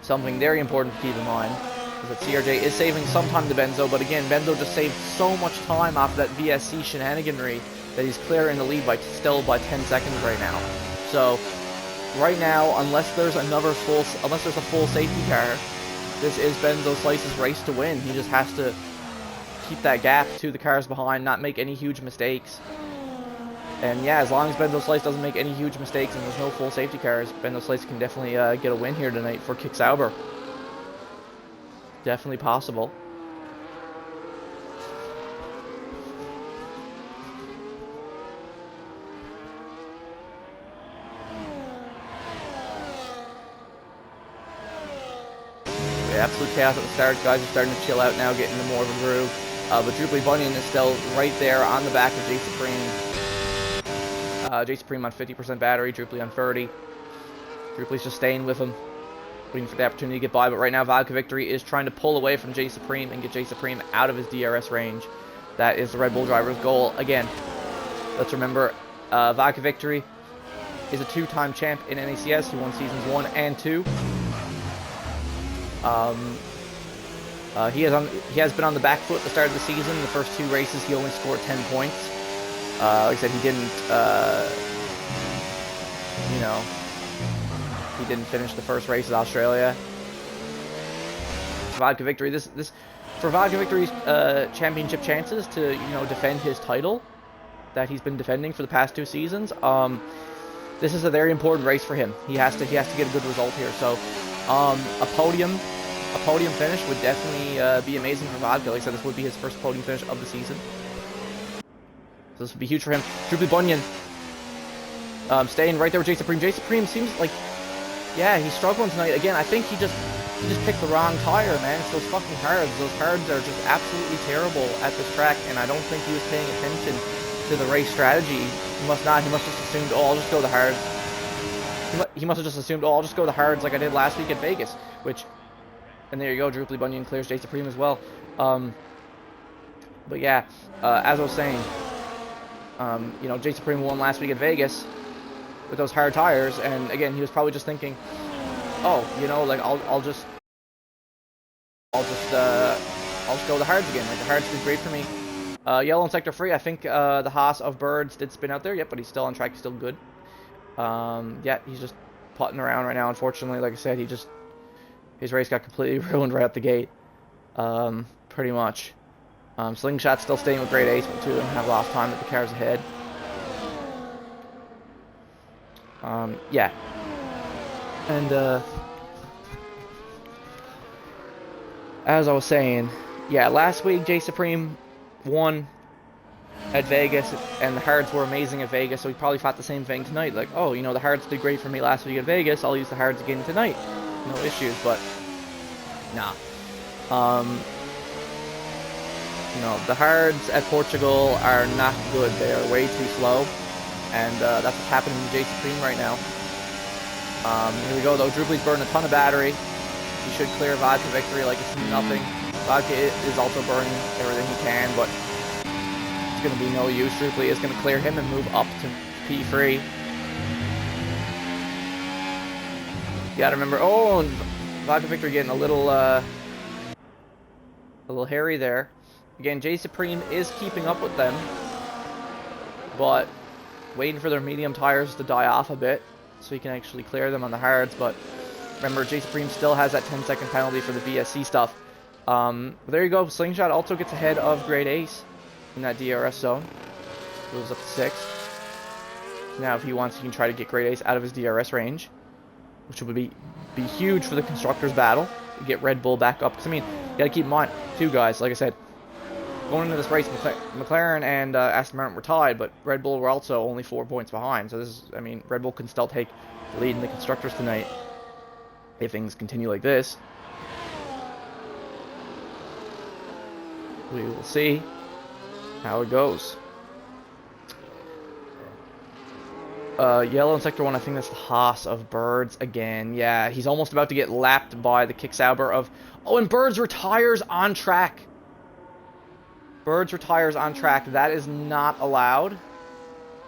Speaker 1: Something very important to keep in mind is that CRJ is saving some time to Benzo, but again, Benzo just saved so much time off that VSC shenaniganry that he's clear in the lead still by 10 seconds right now. So right now, unless there's a full safety car, this is Benzo Slice's race to win. He just has to keep that gap to the cars behind, not make any huge mistakes. And yeah, as long as Benzo Slice doesn't make any huge mistakes and there's no full safety cars, Benzo Slice can definitely get a win here tonight for Kick Sauber. Definitely possible. Absolute chaos at the start. Guys are starting to chill out now, getting into more of a groove. But Drooply Bunyan is still right there on the back of J Supreme. J Supreme on 50% battery, Drooply on 30. Drooply's just staying with him, waiting for the opportunity to get by. But right now, Vodka Victory is trying to pull away from J Supreme and get J Supreme out of his DRS range. That is the Red Bull driver's goal. Again, let's remember, Vodka Victory is a two-time champ in NACS. He won seasons 1 and 2. He has been on the back foot at the start of the season. In the first 2 races, he only scored 10 points. Like I said, he didn't, he didn't finish the first race at Australia. Vodka Victory. For Vodka Victory's championship chances to defend his title that he's been defending for the past 2 seasons. This is a very important race for him. He has to get a good result here. So. A podium finish would definitely be amazing for Vodka. Like I said, this would be his first podium finish of the season. So this would be huge for him. Drooply Bunyan staying right there with J Supreme. J Supreme seems like, yeah, he's struggling tonight. Again, I think he just picked the wrong tire, man. It's those fucking hards. Those hards are just absolutely terrible at this track, and I don't think he was paying attention to the race strategy. He must not. He must just assumed, oh, I'll just go the hards. He must have just assumed, oh, I'll just go the hards like I did last week at Vegas, and there you go, Drooply Bunyan clears J Supreme as well. But yeah, as I was saying, J Supreme won last week at Vegas with those hard tires, and again, he was probably just thinking, oh, like I'll just go the hards again. Like the hards did great for me. Yellow and sector free. I think the Haas of Birds did spin out there. Yep, but he's still on track. He's still good. Yeah, he's just putting around right now. Unfortunately, like I said, his race got completely ruined right out the gate. Pretty much. Slingshot's still staying with Great Ace, but 2 of them have lost time with the cars ahead. Yeah. And, as I was saying, yeah, last week J Supreme won at Vegas, and the hards were amazing at Vegas, so he probably thought the same thing tonight. Like, oh, the hards did great for me last week at Vegas, I'll use the hards again tonight. No issues, but nah. The hards at Portugal are not good. They are way too slow, and that's what's happening to J Supreme right now. Here we go, though. Drooply's burning a ton of battery. He should clear Vodka Victory like it's nothing. Vodka is also burning everything he can, but it's going to be no use. Drooply is going to clear him and move up to P3. You gotta remember, oh, and Vodka Victory getting a little hairy there. Again, J Supreme is keeping up with them, but waiting for their medium tires to die off a bit so he can actually clear them on the hards. But remember, J Supreme still has that 10-second penalty for the VSC stuff. There you go. Slingshot also gets ahead of Great Ace in that DRS zone. Goes up to 6th. Now, if he wants, he can try to get Great Ace out of his DRS range, which would be huge for the Constructors battle. Get Red Bull back up. Because, I mean, you got to keep in mind, too, guys, like I said, going into this race, McLaren and Aston Martin were tied, but Red Bull were also only 4 points behind. So this is, I mean, Red Bull can still take the lead in the Constructors tonight if things continue like this. We will see how it goes. Yellow in Sector 1, I think that's the Haas of Birds again. Yeah, he's almost about to get lapped by the Kicksauber of... Oh, and Birds retires on track. Birds retires on track. That is not allowed.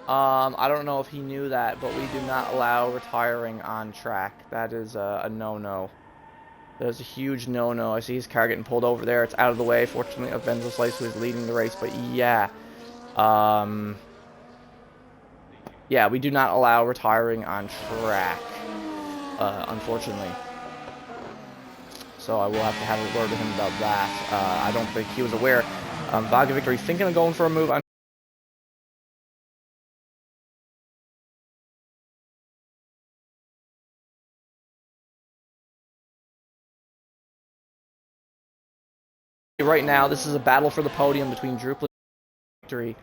Speaker 1: I don't know if he knew that, but we do not allow retiring on track. That is a no-no. That is a huge no-no. I see his car getting pulled over there. It's out of the way, fortunately, of Benzo Slice, who is leading the race. But yeah. Yeah, we do not allow retiring on track, unfortunately. So I will have to have a word with him about that. I don't think he was aware. Vodka Victory thinking of going for a move. Right now, this is a battle for the podium between Drupal and Victory.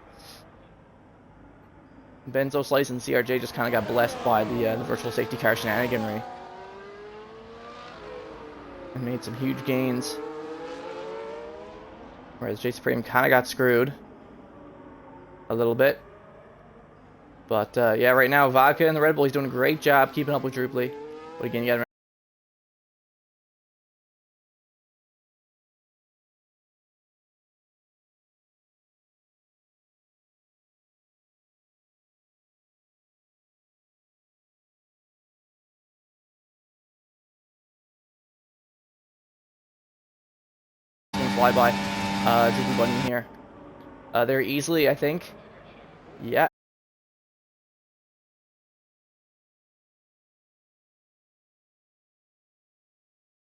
Speaker 1: Benzo Slice and CRJ just kind of got blessed by the virtual safety car shenaniganry. And made some huge gains. Whereas J Supreme kind of got screwed. A little bit. But, yeah, right now, Vodka and the Red Bull, he's doing a great job keeping up with Drupal. But again, you gotta fly by Drupal Bunyan here. There easily, I think. Yeah.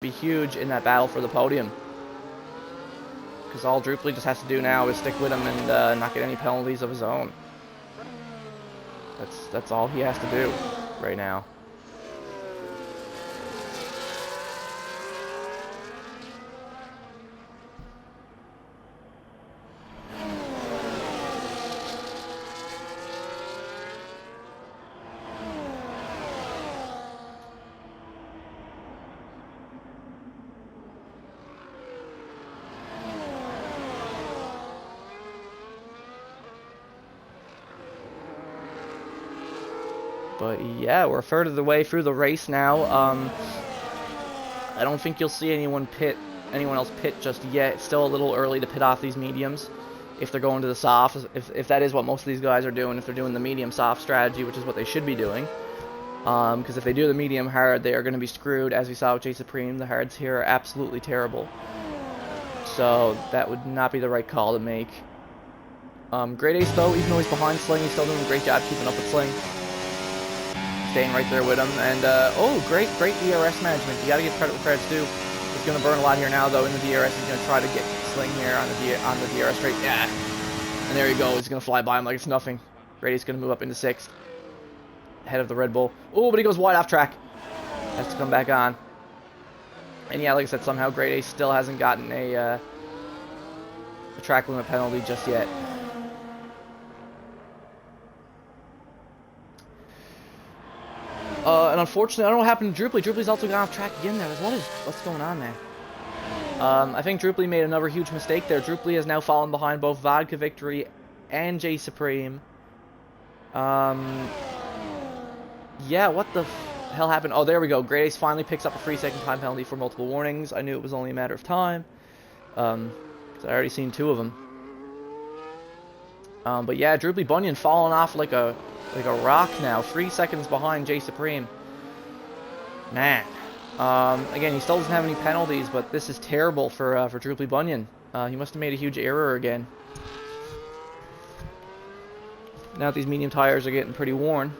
Speaker 1: Be huge in that battle for the podium. Because all Drupal just has to do now is stick with him and not get any penalties of his own. That's all he has to do right now. But yeah, we're a third of the way through the race now. I don't think you'll see anyone else pit just yet. It's still a little early to pit off these mediums if they're going to the soft. If that is what most of these guys are doing, if they're doing the medium soft strategy, which is what they should be doing. Because if they do the medium hard, they are going to be screwed, as we saw with J Supreme. The hards here are absolutely terrible. So that would not be the right call to make. Great Ace, though, even though he's behind Sling, he's still doing a great job keeping up with Sling. Staying right there with him, and oh, great DRS management. You gotta give credit where credit's due. He's gonna burn a lot here now, though. In the DRS, he's gonna try to get Sling here on the DRS straight. Yeah, and there you go. He's gonna fly by him like it's nothing. Grady's gonna move up into 6th, ahead of the Red Bull. Oh, but he goes wide off track. Has to come back on. And yeah, like I said, somehow Great Ace still hasn't gotten a track limit penalty just yet. And unfortunately, I don't know what happened to Drupal. Drupal's also gone off track again there. What's going on there? I think Drupal made another huge mistake there. Drupal has now fallen behind both Vodka Victory and J Supreme. Yeah, what the hell happened? Oh, there we go. Great Ace finally picks up a 3-second time penalty for multiple warnings. I knew it was only a matter of time. Because I already seen 2 of them. But yeah, Drupal Bunyan falling off like a rock now. 3 seconds behind J Supreme. Man. Again, he still doesn't have any penalties, but this is terrible for Drupal Bunyan. He must have made a huge error again. Now these medium tires are getting pretty worn.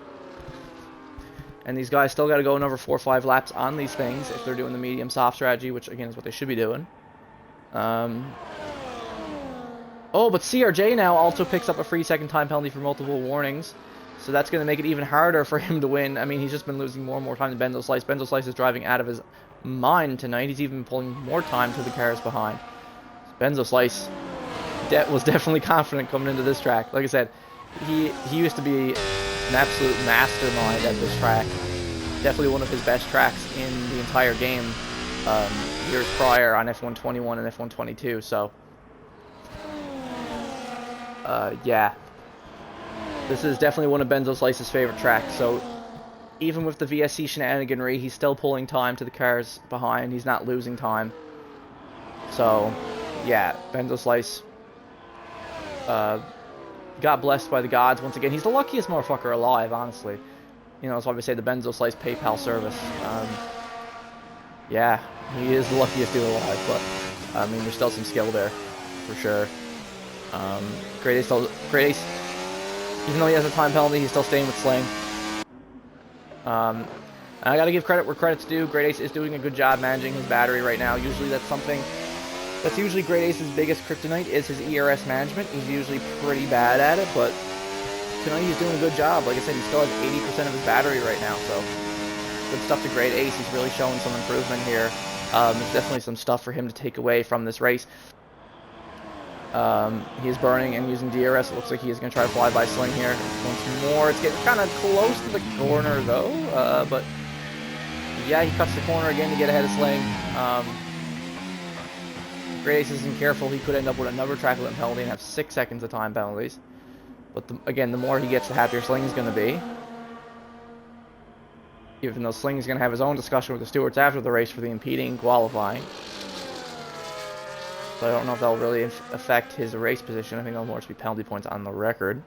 Speaker 1: And these guys still got to go another 4 or 5 laps on these things if they're doing the medium soft strategy, which again is what they should be doing. Oh, but CRJ now also picks up a 3-second time penalty for multiple warnings. So that's going to make it even harder for him to win. I mean, he's just been losing more and more time to Benzo Slice. Benzo Slice is driving out of his mind tonight. He's even pulling more time to the cars behind. Benzo Slice was definitely confident coming into this track. Like I said, he used to be an absolute mastermind at this track. Definitely one of his best tracks in the entire game years prior on F121 and F122. So, yeah. This is definitely one of Benzo Slice's favorite tracks. So, even with the VSC shenaniganry, he's still pulling time to the cars behind. He's not losing time. So, yeah, Benzo Slice got blessed by the gods once again. He's the luckiest motherfucker alive, honestly. You know, that's why we say the Benzo Slice PayPal service. Yeah, he is the luckiest dude alive, but, I mean, there's still some skill there, for sure. Great Ace, even though he has a time penalty, he's still staying with Sling. And I gotta give credit where credit's due. Great Ace is doing a good job managing his battery right now. Usually that's something that's usually Great Ace's biggest kryptonite, is his ERS management. He's usually pretty bad at it, but tonight he's doing a good job. Like I said, he still has 80% of his battery right now, so good stuff to Great Ace. He's really showing some improvement here. There's definitely some stuff for him to take away from this race. He is burning and using DRS. It looks like he is going to try to fly by Sling here once more. It's getting kind of close to the corner, though. But, yeah, he cuts the corner again to get ahead of Sling. Great Ace isn't careful. He could end up with another track limit penalty and have 6 seconds of time penalties. But, again, the more he gets, the happier Sling is going to be. Even though Sling is going to have his own discussion with the stewards after the race for the impeding qualifying. So I don't know if that'll really affect his race position. I think that'll more just be penalty points on the record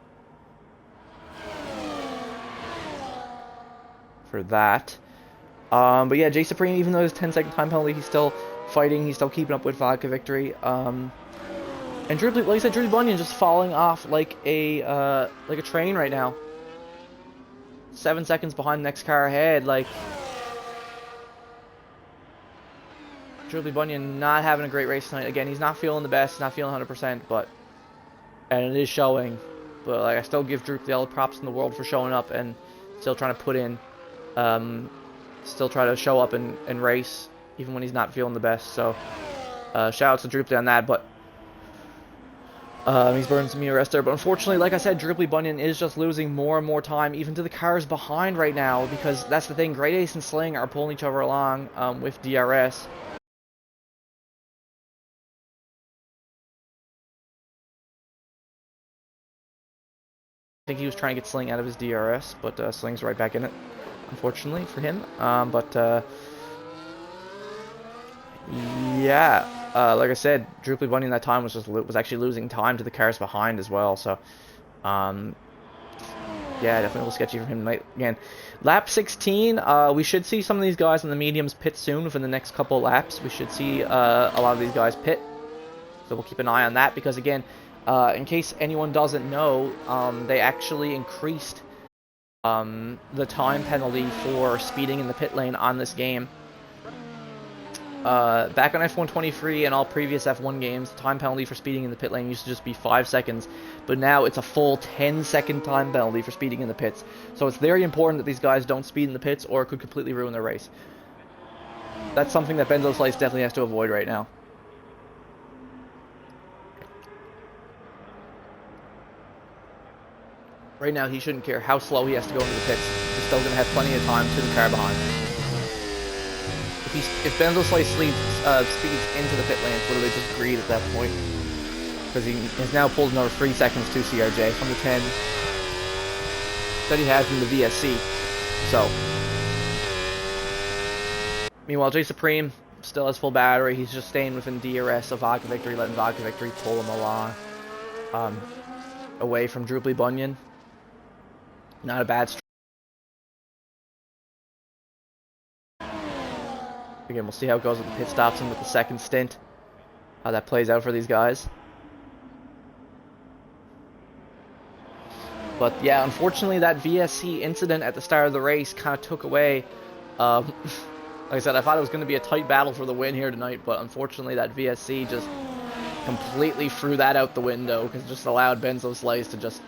Speaker 1: for that. But yeah, Jay Supreme, even though his 10-second time penalty, he's still fighting. He's still keeping up with Vodka Victory. And Dribbly, like I said, Dribbly Bunyan just falling off like a train right now. 7 seconds behind the next car ahead. Like, Dribbly Bunyan not having a great race tonight. Again, he's not feeling the best, not feeling 100%, but, and it is showing. But like, I still give Dribbly all the props in the world for showing up and still trying to put in, still try to show up and race even when he's not feeling the best. So, shout out to Dribbly on that. But he's burning some ERS there. But unfortunately, like I said, Dribbly Bunyan is just losing more and more time, even to the cars behind right now, because that's the thing. Great Ace and Sling are pulling each other along with DRS. I think he was trying to get Sling out of his DRS, but Sling's right back in it, unfortunately for him. Yeah, like I said, Dribbly Bunyan that time was actually losing time to the cars behind as well. So, yeah, definitely a little sketchy for him tonight. Again, lap 16. We should see some of these guys in the mediums pit soon within the next couple of laps. We should see a lot of these guys pit, so we'll keep an eye on that because again. In case anyone doesn't know, they actually increased the time penalty for speeding in the pit lane on this game. Back on F123 and all previous F1 games, the time penalty for speeding in the pit lane used to just be 5 seconds, but now it's a full 10-second time penalty for speeding in the pits. So it's very important that these guys don't speed in the pits or it could completely ruin their race. That's something that Benzo Slice definitely has to avoid right now. Right now, he shouldn't care how slow he has to go into the pits. He's still going to have plenty of time to the car behind. If Benzo Slice speeds into the pit lane, it's literally just greed at that point. Because he has now pulled another 3 seconds to CRJ from the 10 that he had from the VSC. So, meanwhile, Jay Supreme still has full battery. He's just staying within DRS of Vodka Victory, letting Vodka Victory pull him along. Away from Dribbly Bunyan. Not a bad start. Again, we'll see how it goes with the pit stops and with the second stint. How that plays out for these guys. But yeah, unfortunately that VSC incident at the start of the race kind of took away... like I said, I thought it was going to be a tight battle for the win here tonight, but unfortunately that VSC just completely threw that out the window because it just allowed Benzo Slice to just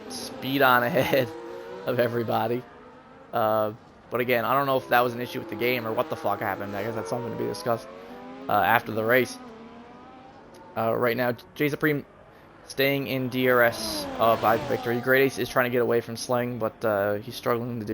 Speaker 1: speed on ahead. of everybody. But again, I don't know if that was an issue with the game or what the fuck happened. I guess that's something to be discussed after the race. Right now, J Supreme staying in DRS of victory. Great Ace is trying to get away from Sling, but he's struggling to do.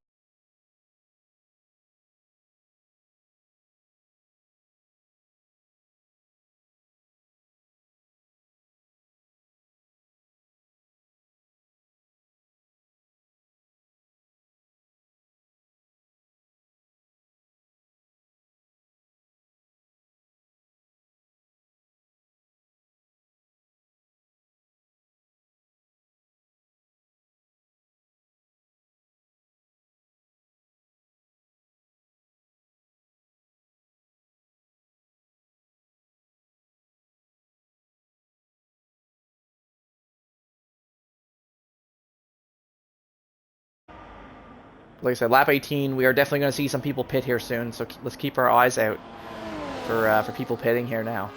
Speaker 1: Like I said, lap 18, we are definitely going to see some people pit here soon, so let's keep our eyes out for people pitting here now.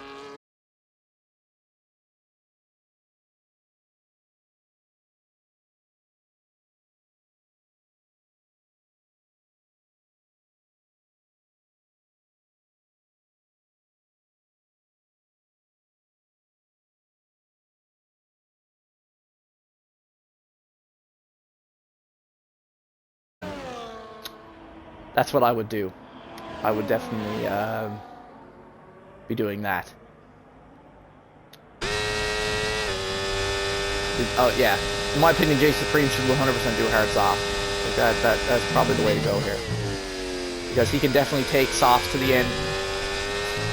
Speaker 1: That's what I would do. I would definitely be doing that. Oh yeah, in my opinion, J Supreme should 100% do hard soft. Like that's probably the way to go here, because he can definitely take softs to the end.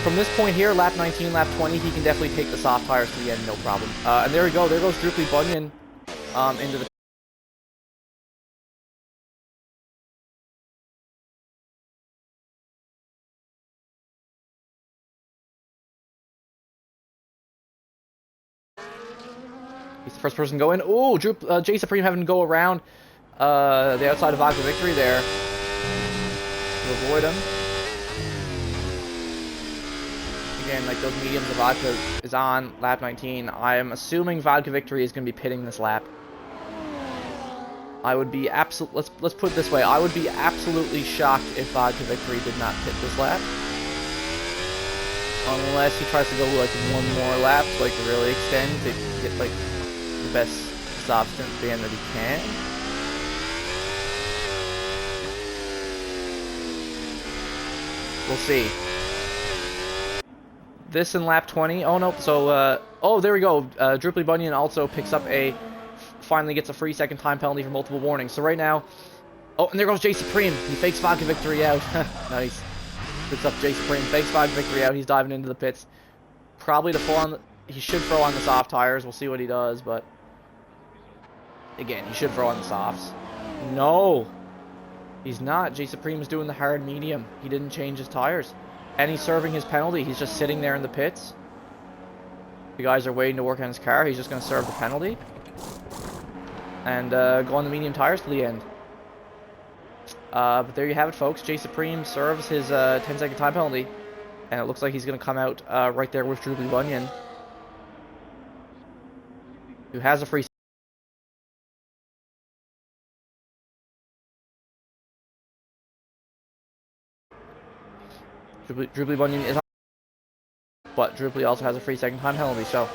Speaker 1: From this point here, lap 19, lap 20, he can definitely take the soft tires to the end, no problem. And there we go. There goes Droopy Bunyan into the. He's the first person to go in. Oh, J Supreme having to go around the outside of Vodka Victory there to avoid him. Again, like those mediums of Vodka is on lap 19. I am assuming Vodka Victory is going to be pitting this lap. I would be let's put it this way. I would be absolutely shocked if Vodka Victory did not pit this lap. Unless he tries to go like one more lap to like really extend to get like the best stop stint at the end that he can. We'll see. This in lap 20. Oh no, so oh there we go. Droopy Bunyan also picks up finally gets a free second time penalty for multiple warnings. So right now, oh, and there goes J Supreme. He fakes Vodka Victory out. Nice. Picks up J Supreme, fakes Vodka Victory out. He's diving into the pits. Probably to throw on he should throw on the soft tires. We'll see what he does, but again, he should throw on the softs. No, he's not. J Supreme is doing the hard medium. He didn't change his tires. And he's serving his penalty. He's just sitting there in the pits. The guys are waiting to work on his car. He's just going to serve the penalty. And go on the medium tires to the end. But there you have it, folks. J Supreme serves his 10-second time penalty. And it looks like he's going to come out right there with Droopy Bunyan, who has a free. Droopy Bunyan is on, but Droopy also has a free second time penalty, so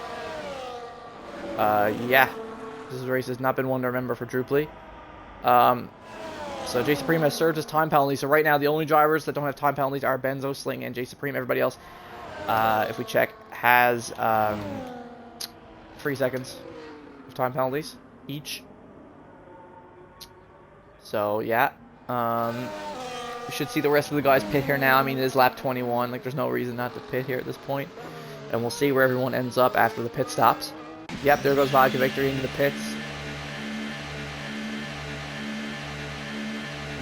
Speaker 1: yeah, this race has not been one to remember for Droopy. So J Supreme has served his time penalty, so right now the only drivers that don't have time penalties are Benzo, Sling, and J Supreme. Everybody else, if we check, has 3 seconds of time penalties each. So yeah, we should see the rest of the guys pit here now. I mean, it is lap 21. Like, there's no reason not to pit here at this point. And we'll see where everyone ends up after the pit stops. Yep, there goes Vodka Victory into the pits.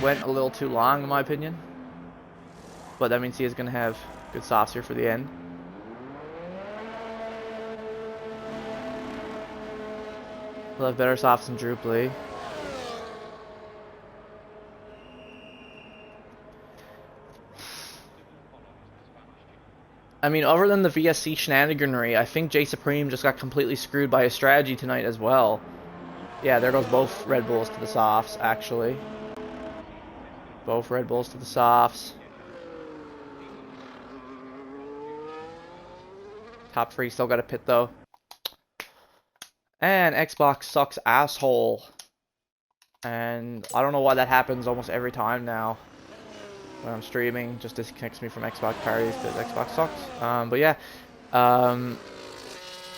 Speaker 1: Went a little too long, in my opinion. But that means he is going to have good softs here for the end. He'll have better softs than Droopy. I mean, other than the VSC shenaniganery, I think J Supreme just got completely screwed by his strategy tonight as well. Yeah, there goes both Red Bulls to the softs, actually. Both Red Bulls to the softs. Top 3 still got a pit, though. And Xbox sucks asshole. And I don't know why that happens almost every time now. When I'm streaming, just disconnects me from Xbox parties because Xbox sucks. But yeah,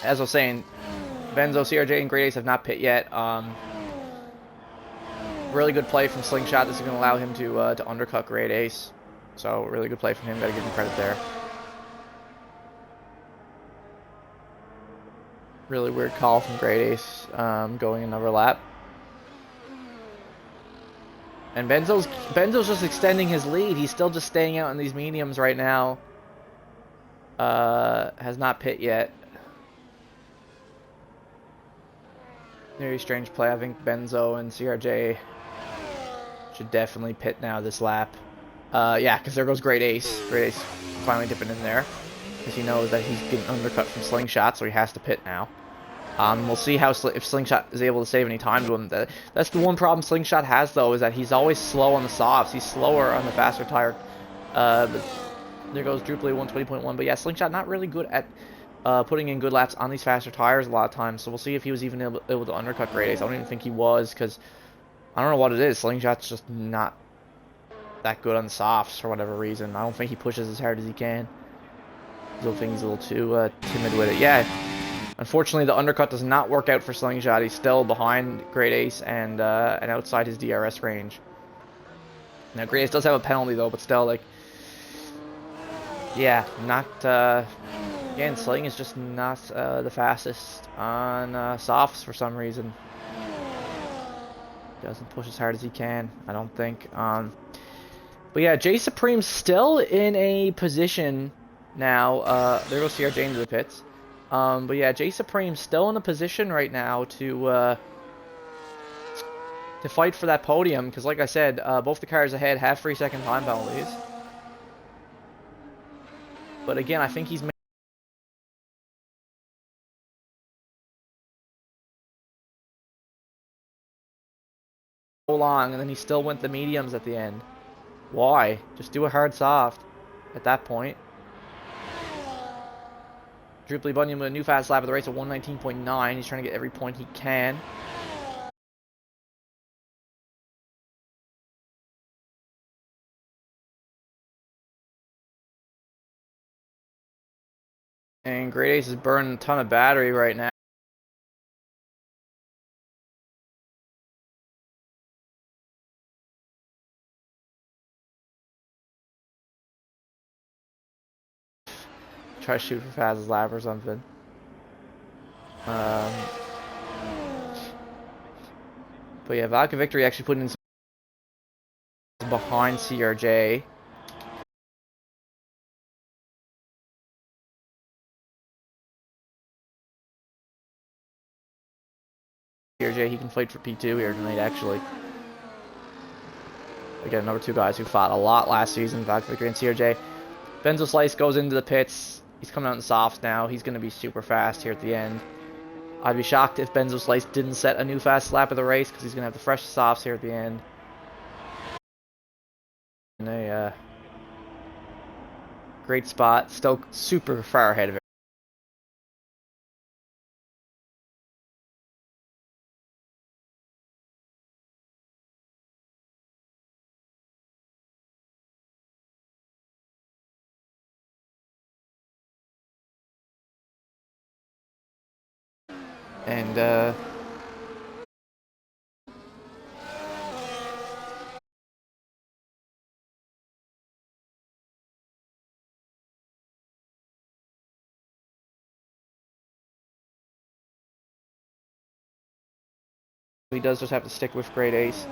Speaker 1: as I was saying, Benzo, CRJ, and Great Ace have not pit yet. Really good play from Slingshot. This is going to allow him to undercut Great Ace. So really good play from him. Got to give him credit there. Really weird call from Great Ace, going another lap. And Benzo's just extending his lead. He's still just staying out in these mediums right now. Has not pit yet. Very strange play. I think Benzo and CRJ should definitely pit now this lap. Yeah, because there goes Great Ace. Great Ace finally dipping in there. Because he knows that he's getting undercut from Slingshot, so he has to pit now. We'll see how if Slingshot is able to save any time to him. That's the one problem Slingshot has, though, is that he's always slow on the softs. He's slower on the faster tire. But there goes Drupally 120.1. But yeah, Slingshot not really good at putting in good laps on these faster tires a lot of times. So we'll see if he was even able to undercut Great Ace. I don't even think he was, because I don't know what it is. Slingshot's just not that good on the softs for whatever reason. I don't think he pushes as hard as he can. I don't think he's a little too timid with it. Yeah. Unfortunately, the undercut does not work out for Slingshot. He's still behind Great Ace and outside his DRS range. Now, Great Ace does have a penalty, though, but still, like, yeah, not, again, Sling is just not the fastest on softs for some reason. Doesn't push as hard as he can, I don't think. But yeah, J Supreme's still in a position now. There goes CRJ into the pits. But yeah, J Supreme's still in a position right now to fight for that podium, because like I said, both the cars ahead have 3-second time penalties. But again, I think he's made so long, and then he still went the mediums at the end. Why? Just do a hard soft at that point. Drupally Bunyan with a new fast lap of the race at 119.9. He's trying to get every point he can. And Great Ace is burning a ton of battery right now. Try to shoot for fastest lap or something. But yeah, Vodka Victory actually put in some behind CRJ. CRJ, he can fight for P2 here tonight, actually. Again, number 2 guys who fought a lot last season, Vodka Victory and CRJ. Benzo Slice goes into the pits. He's coming out in the softs now. He's going to be super fast here at the end. I'd be shocked if Benzo Slice didn't set a new fast lap of the race, because he's going to have the fresh softs here at the end. And a great spot. Still super far ahead of it. And he does just have to stick with Great Ace.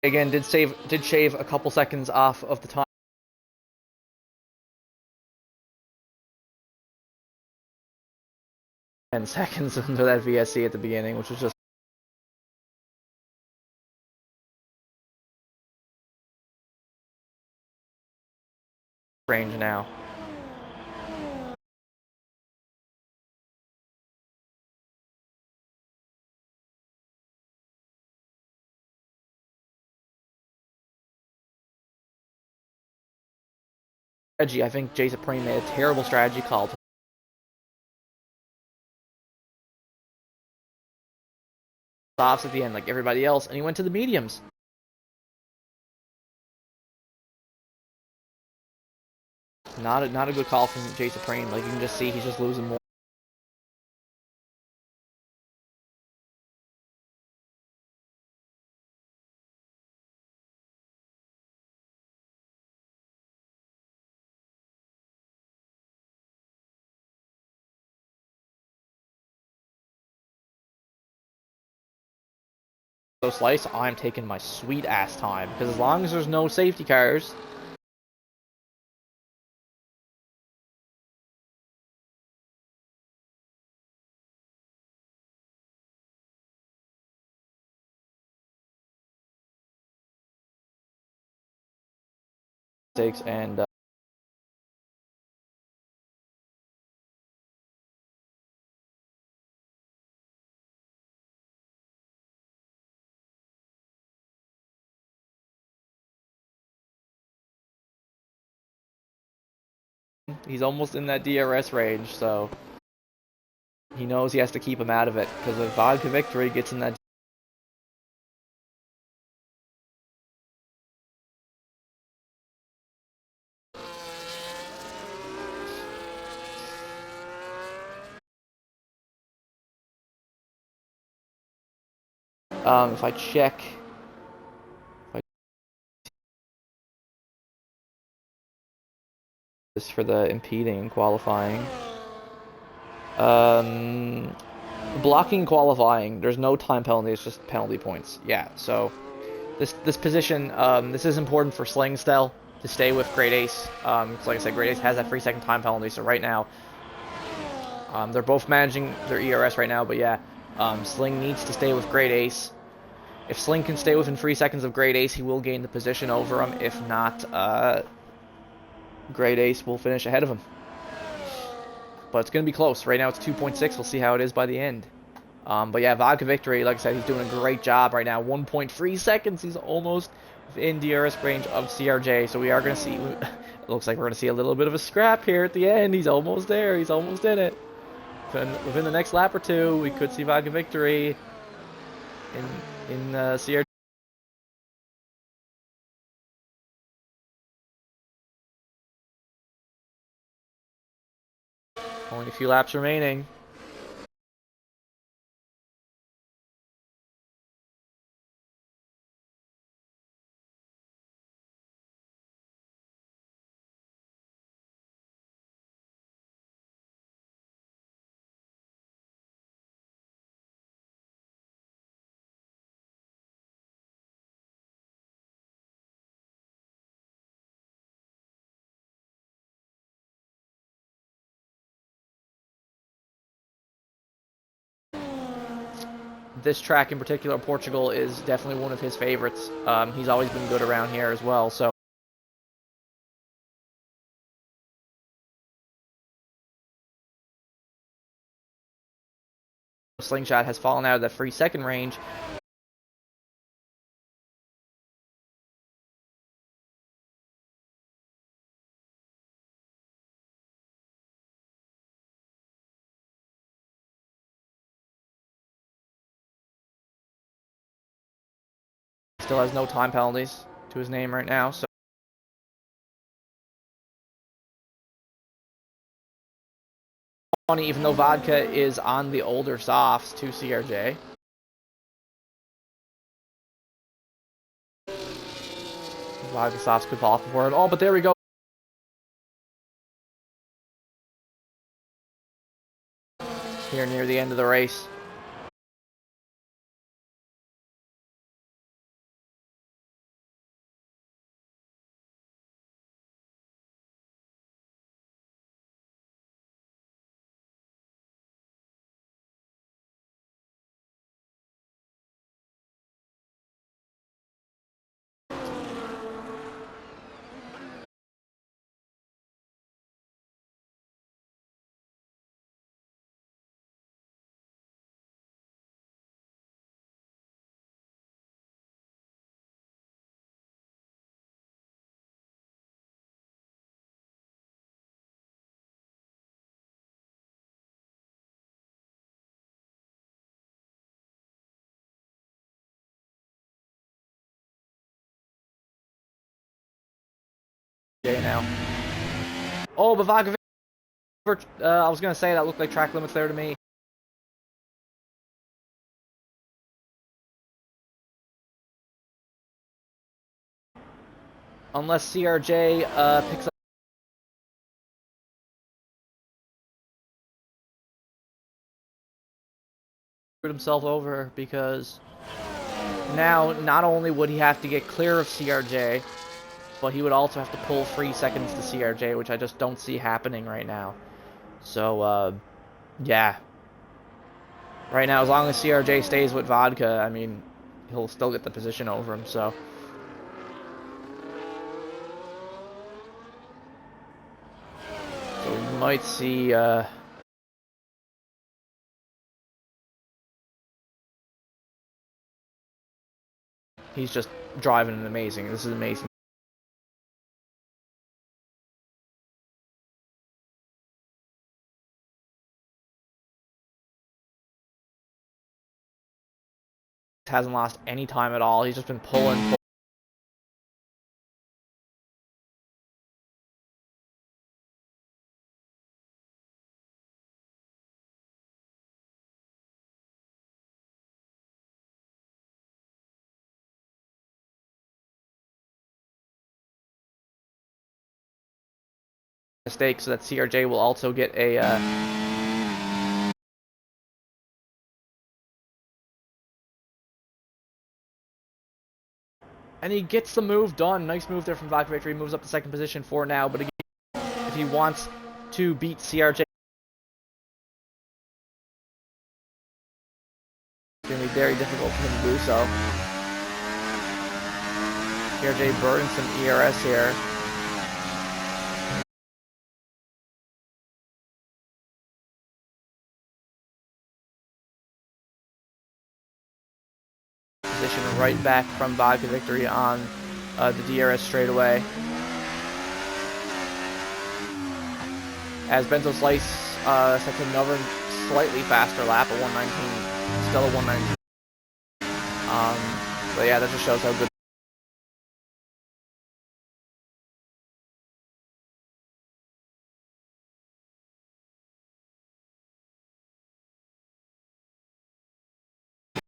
Speaker 1: Again, did shave a couple seconds off of the time. 10 seconds under that VSC at the beginning, which was just range now. I think Jay Supreme made a terrible strategy call. Stops at the end like everybody else, and he went to the mediums. Not a good call from Jay Supreme. Like, you can just see he's just losing more. So Slice, I'm taking my sweet ass time, because as long as there's no safety cars, and he's almost in that DRS range, so he knows he has to keep him out of it, because if Vodka Victory gets in that if I check this for the impeding qualifying, blocking qualifying, there's no time penalty, it's just penalty points. Yeah, so this position, this is important for Sling still to stay with Great Ace. Like I said, Great Ace has that 3-second time penalty, so right now they're both managing their ERS right now, but yeah, Sling needs to stay with Great Ace. If Sling can stay within 3 seconds of Great Ace, he will gain the position over him. If not, Great Ace will finish ahead of him. But it's going to be close. Right now it's 2.6. We'll see how it is by the end. But yeah, Vodka Victory, like I said, he's doing a great job right now. 1.3 seconds. He's almost within DRS range of CRJ. So we are going to see, it looks like we're going to see a little bit of a scrap here at the end. He's almost there. He's almost in it. Within the next lap or two, we could see Vodka Victory in CRJ. Only a few laps remaining. This track in particular, Portugal, is definitely one of his favorites. He's always been good around here as well, so Slingshot has fallen out of that 3-second range. Still has no time penalties to his name right now, so funny, even though Vodka is on the older softs to CRJ. Vodka softs could fall off the board. Oh, but there we go. Here near the end of the race. now. Oh, but Vodka I was gonna say that looked like track limits there to me. Unless CRJ picks up himself over, because now not only would he have to get clear of CRJ, but he would also have to pull 3 seconds to CRJ, which I just don't see happening right now. So, yeah. Right now, as long as CRJ stays with Vodka, I mean, he'll still get the position over him, so. So we might see, he's just driving an amazing. This is amazing. Hasn't lost any time at all. He's just been pulling. Mistake, so that CRJ will also get a and he gets the move done. Nice move there from Vodka Victory. Moves up to second position for now, but again, if he wants to beat CRJ, it's going to be very difficult for him to do so. CRJ burns some ERS here. Position right back from Vodka Victory on the DRS straightaway. As Benzo Slice sets another slightly faster lap, a 119, still a 119. But yeah, that just shows how good.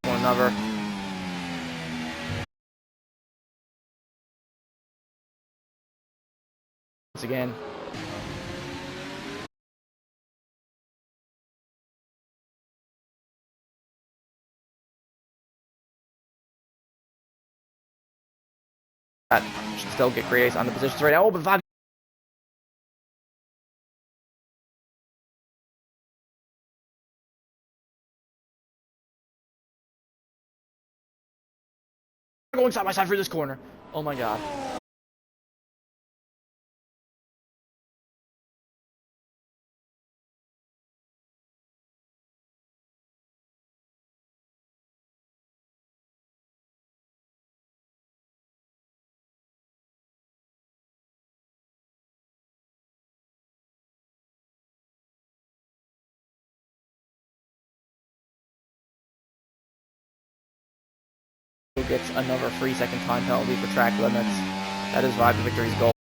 Speaker 1: Another. Once again. That should still get Grace on the positions right now. Oh, but Vodka going side by side for this corner. Oh my god. Who gets another 3-second time penalty for track limits. That is Vodka Victory's goal.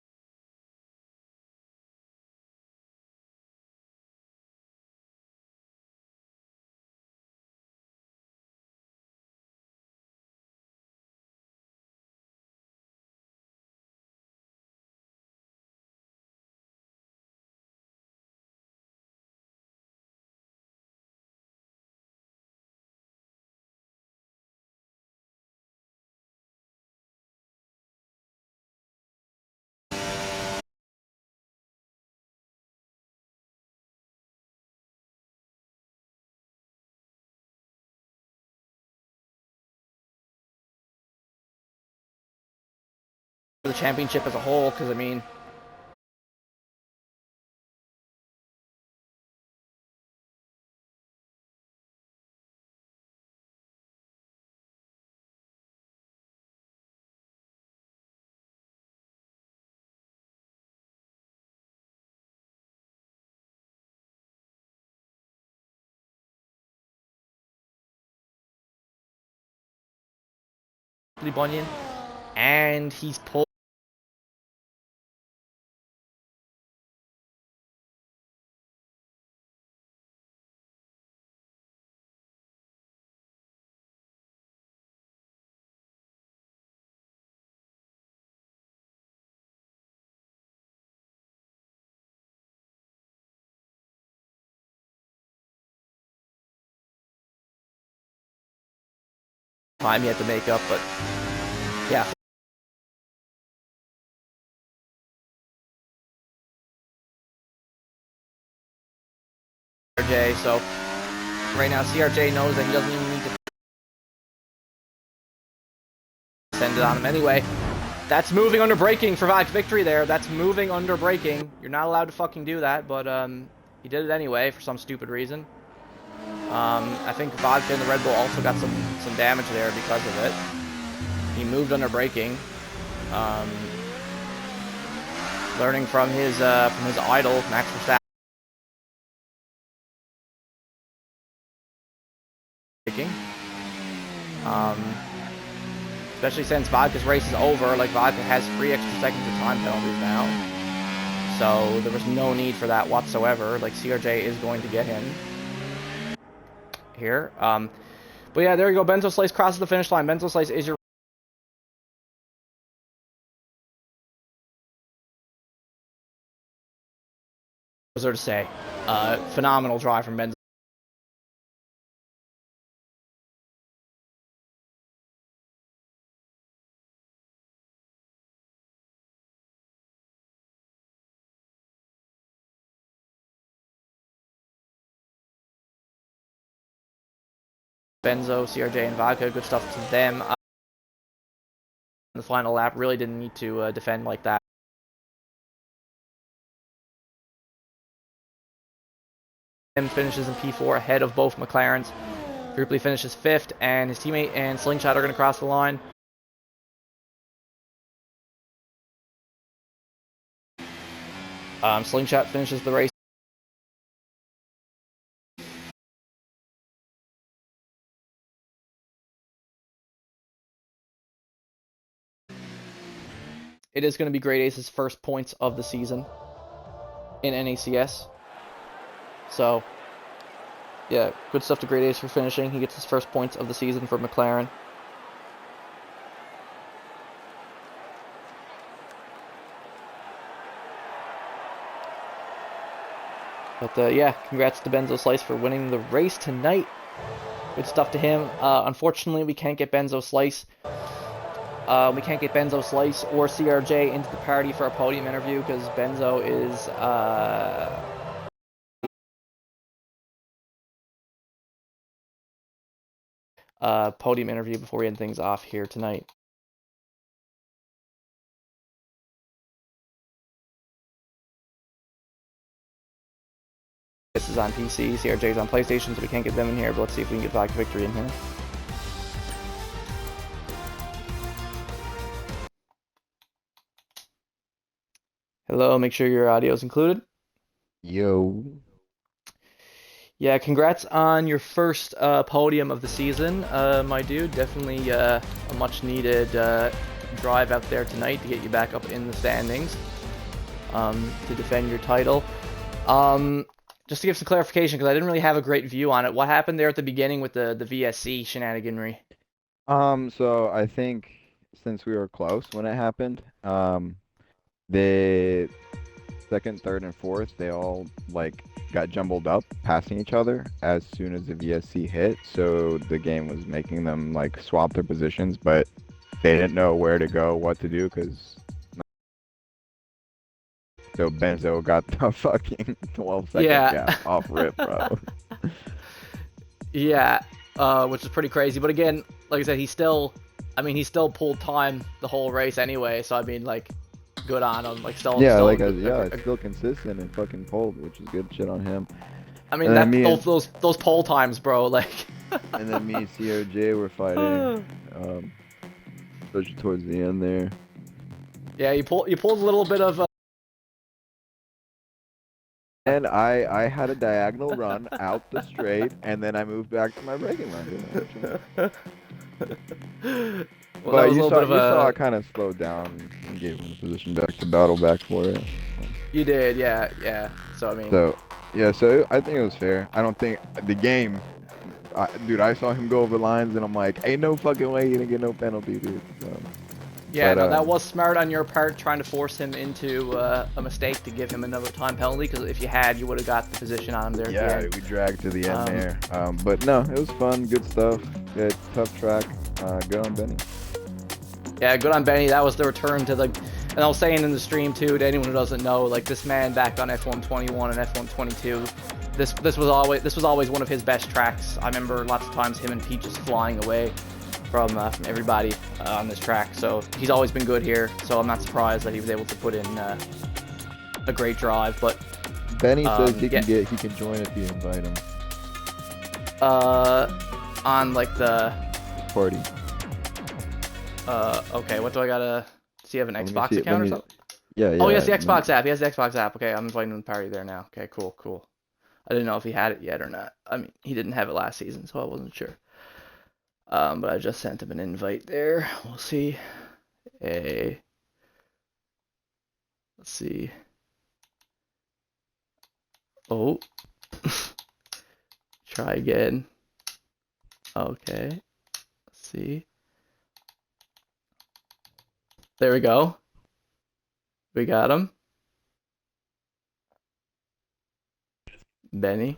Speaker 1: For the championship as a whole, because I mean, Bunyan, and he's pulled time he had to make up, but yeah. CRJ, so right now CRJ knows that he doesn't even need to send it on him anyway. That's moving under braking for Vodka victory there. That's moving under braking. You're not allowed to fucking do that, but he did it anyway for some stupid reason. I think Vodka and the Red Bull also got some damage there because of it. He moved under braking. Learning from his idol, Max Verstappen. Especially since Vodka's race is over, like Vodka has 3 extra seconds of time penalties now. So there was no need for that whatsoever. Like CRJ is going to get him here. But yeah, there you go. Benzo Slice crosses the finish line. Benzo Slice is your was there to say. Phenomenal drive from Benzo. Benzo, CRJ, and Vodka, good stuff to them. The final lap really didn't need to defend like that. And finishes in P4 ahead of both McLarens. Group finishes 5th, and his teammate and Slingshot are going to cross the line. Slingshot finishes the race. It is going to be Great Ace's first points of the season in NACS. So, yeah, good stuff to Great Ace for finishing. He gets his first points of the season for McLaren. But yeah, congrats to Benzo Slice for winning the race tonight. Good stuff to him. Unfortunately, we can't get Benzo Slice. We can't get Benzo Slice or CRJ into the party for a podium interview because Benzo is podium interview before we end things off here tonight. This is on PC, CRJ is on PlayStation, so we can't get them in here, but let's see if we can get Vodka Victory in here. Hello, make sure your audio is included.
Speaker 2: Yo.
Speaker 1: Yeah, congrats on your first podium of the season, my dude. Definitely a much-needed drive out there tonight to get you back up in the standings to defend your title. Just to give some clarification, because I didn't really have a great view on it. What happened there at the beginning with the VSC shenaniganry?
Speaker 2: So I think since we were close when it happened, the second, third, and fourth, they all like got jumbled up, passing each other as soon as the VSC hit. So the game was making them like swap their positions, but they didn't know where to go, what to do, because so Benzo got the fucking 12-second gap off rip, bro.
Speaker 1: Yeah, which is pretty crazy. But again, like I said, he still pulled time the whole race anyway. So I mean, like, good on him. Like, still
Speaker 2: still consistent and fucking pulled, which is good shit on him.
Speaker 1: I mean, those pole times, bro. Like.
Speaker 2: And then me and CRJ were fighting, especially towards the end there.
Speaker 1: Yeah, you pulled a little bit of.
Speaker 2: And I had a diagonal run out the straight, and then I moved back to my braking line.
Speaker 1: Well,
Speaker 2: but you saw I kind of slowed down and gave him the position back to battle back for it.
Speaker 1: You did, yeah. So I mean.
Speaker 2: So I think it was fair. I don't think the game. Dude, I saw him go over lines, and I'm like, ain't no fucking way you didn't get no penalty, dude. So.
Speaker 1: Yeah, no, that was smart on your part, trying to force him into a mistake to give him another time penalty, because if you had, you would have got the position on him there.
Speaker 2: Yeah, we dragged to the end there. But no, it was fun, good stuff. Yeah, tough track. Good on Benny.
Speaker 1: Yeah, good on Benny. That was the return to the. And I was saying in the stream too, to anyone who doesn't know, like this man back on F121 and F122, this was always one of his best tracks. I remember lots of times him and Pete just flying away from everybody on this track. So he's always been good here. So I'm not surprised that he was able to put in a great drive. But
Speaker 2: Benny says he can join if you invite him.
Speaker 1: On like the
Speaker 2: Party.
Speaker 1: Okay, what do I gotta? Does he have an Xbox account or something?
Speaker 2: Yeah.
Speaker 1: Oh, he has the Xbox app. He has the Xbox app. Okay, I'm inviting him to the party there now. Okay, cool. I didn't know if he had it yet or not. I mean, he didn't have it last season, so I wasn't sure. But I just sent him an invite there. We'll see. Let's see. Oh. Try again. Okay. Let's see. There we go. We got him. Benny.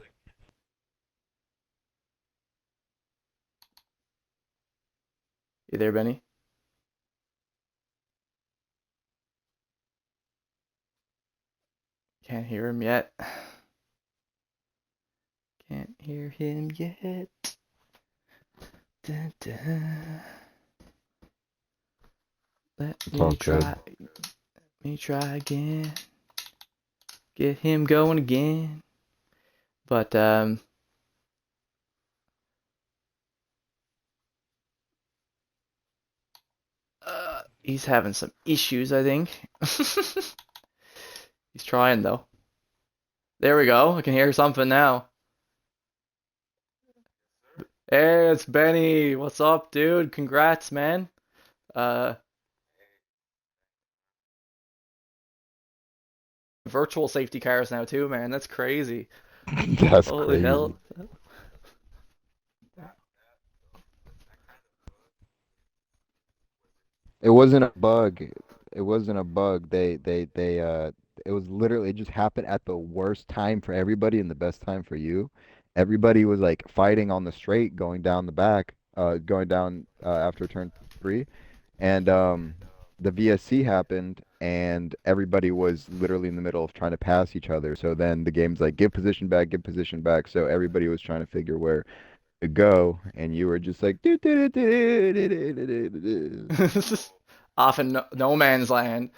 Speaker 1: You there, Benny? Can't hear him yet. Can't hear him yet. Dun, dun. Let me try again. Get him going again. But he's having some issues, I think. He's trying though. There we go. I can hear something now. Hey, it's Benny. What's up, dude? Congrats, man. Virtual safety cars now too, man. That's crazy.
Speaker 2: That's
Speaker 1: Holy
Speaker 2: crazy.
Speaker 1: hell.
Speaker 2: It wasn't a bug. It wasn't a bug. It was literally, it just happened at the worst time for everybody and the best time for you. Everybody was like fighting on the straight going down the back, going down after turn 3. And the VSC happened and everybody was literally in the middle of trying to pass each other. So then the game's like, give position back, give position back. So everybody was trying to figure where to go, and you were just like,
Speaker 1: Off in no man's land.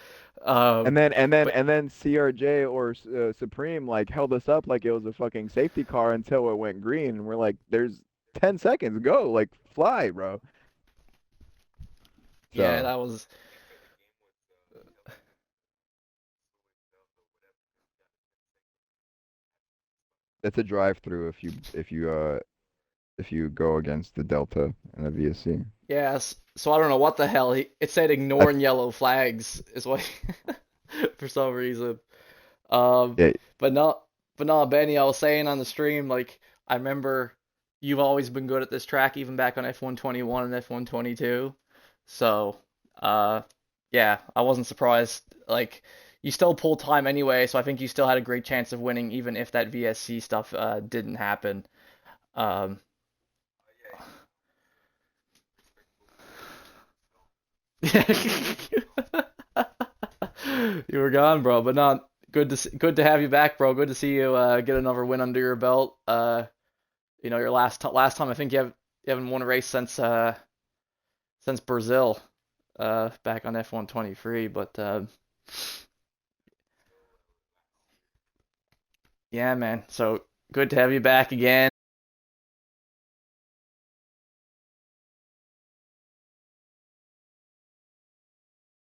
Speaker 1: Um, but
Speaker 2: and then CRJ or Supreme like held us up like it was a fucking safety car until it went green, and we're like, "There's 10 seconds, go, like fly, bro."
Speaker 1: yeah,
Speaker 2: So
Speaker 1: that was.
Speaker 2: it's a drive-through if you go against the Delta and the VSC.
Speaker 1: Yes. So I don't know what the hell it said.
Speaker 2: That's
Speaker 1: Ignoring yellow flags is what for some reason. Um,
Speaker 2: yeah,
Speaker 1: but not, but no, Benny. I was saying on the stream, like I remember you've always been good at this track, even back on F121 and F122. So, uh, yeah, I wasn't surprised. Like you still pulled time anyway, so I think you still had a great chance of winning, even if that VSC stuff didn't happen. Um, You were gone, bro, but not good to have you back, bro. Good to see you get another win under your belt. Your last time I think you haven't won a race since Brazil, back on F123. But yeah, man. So good to have you back again.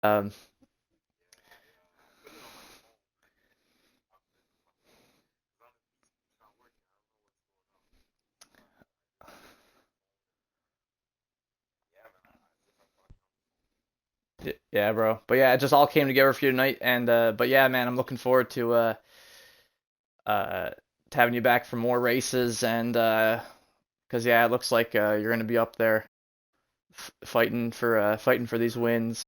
Speaker 1: Um, yeah, bro. But yeah, it just all came together for you tonight, and but yeah, man, I'm looking forward uh to having you back for more races, and because yeah, it looks like you're gonna be up there fighting for these wins.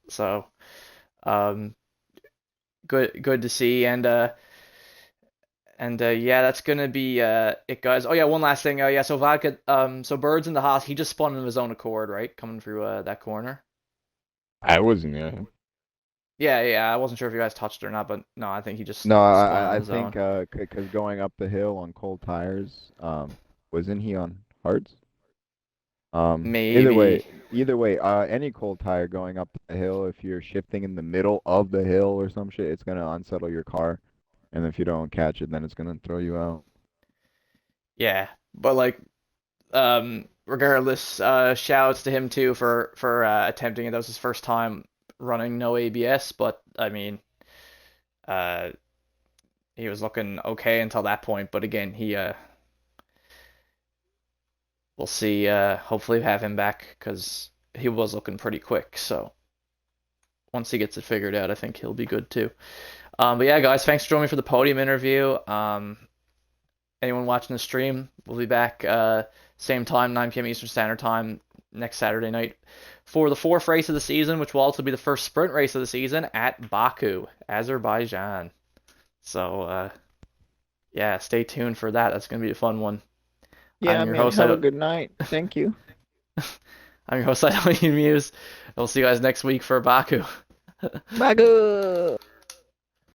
Speaker 1: So um, good to see, and And yeah, that's gonna be it, guys. Oh yeah, one last thing. Yeah, so Vodka, so Bird's in the house. He just spun of his own accord, right? Coming through that corner.
Speaker 2: I wasn't gonna.
Speaker 1: Yeah, yeah. I wasn't sure if you guys touched it or not, but no, I think he just
Speaker 2: No,
Speaker 1: spun on
Speaker 2: I
Speaker 1: his
Speaker 2: think
Speaker 1: own.
Speaker 2: because going up the hill on cold tires, wasn't he on hards? Either way,
Speaker 1: Maybe.
Speaker 2: any cold tire going up the hill, if you're shifting in the middle of the hill or some shit, it's gonna unsettle your car, and if you don't catch it, then it's gonna throw you out.
Speaker 1: Yeah, but like, regardless, shouts to him too for attempting it. That was his first time running no ABS, but I mean, uh, he was looking okay until that point. But again, we'll see. Hopefully have him back because he was looking pretty quick. So once he gets it figured out, I think he'll be good too. But yeah, guys, thanks for joining me for the podium interview. Anyone watching the stream, we'll be back same time, 9 p.m. Eastern Standard Time next Saturday night for the fourth race of the season, which will also be the first sprint race of the season at Baku, Azerbaijan. So yeah, stay tuned for that. That's gonna be a fun one. I'm
Speaker 2: Yeah,
Speaker 1: your
Speaker 2: man.
Speaker 1: host.
Speaker 2: Have a good night. Thank you.
Speaker 1: I'm your host, I Muse. We'll see you guys next week for Baku.
Speaker 2: Bye.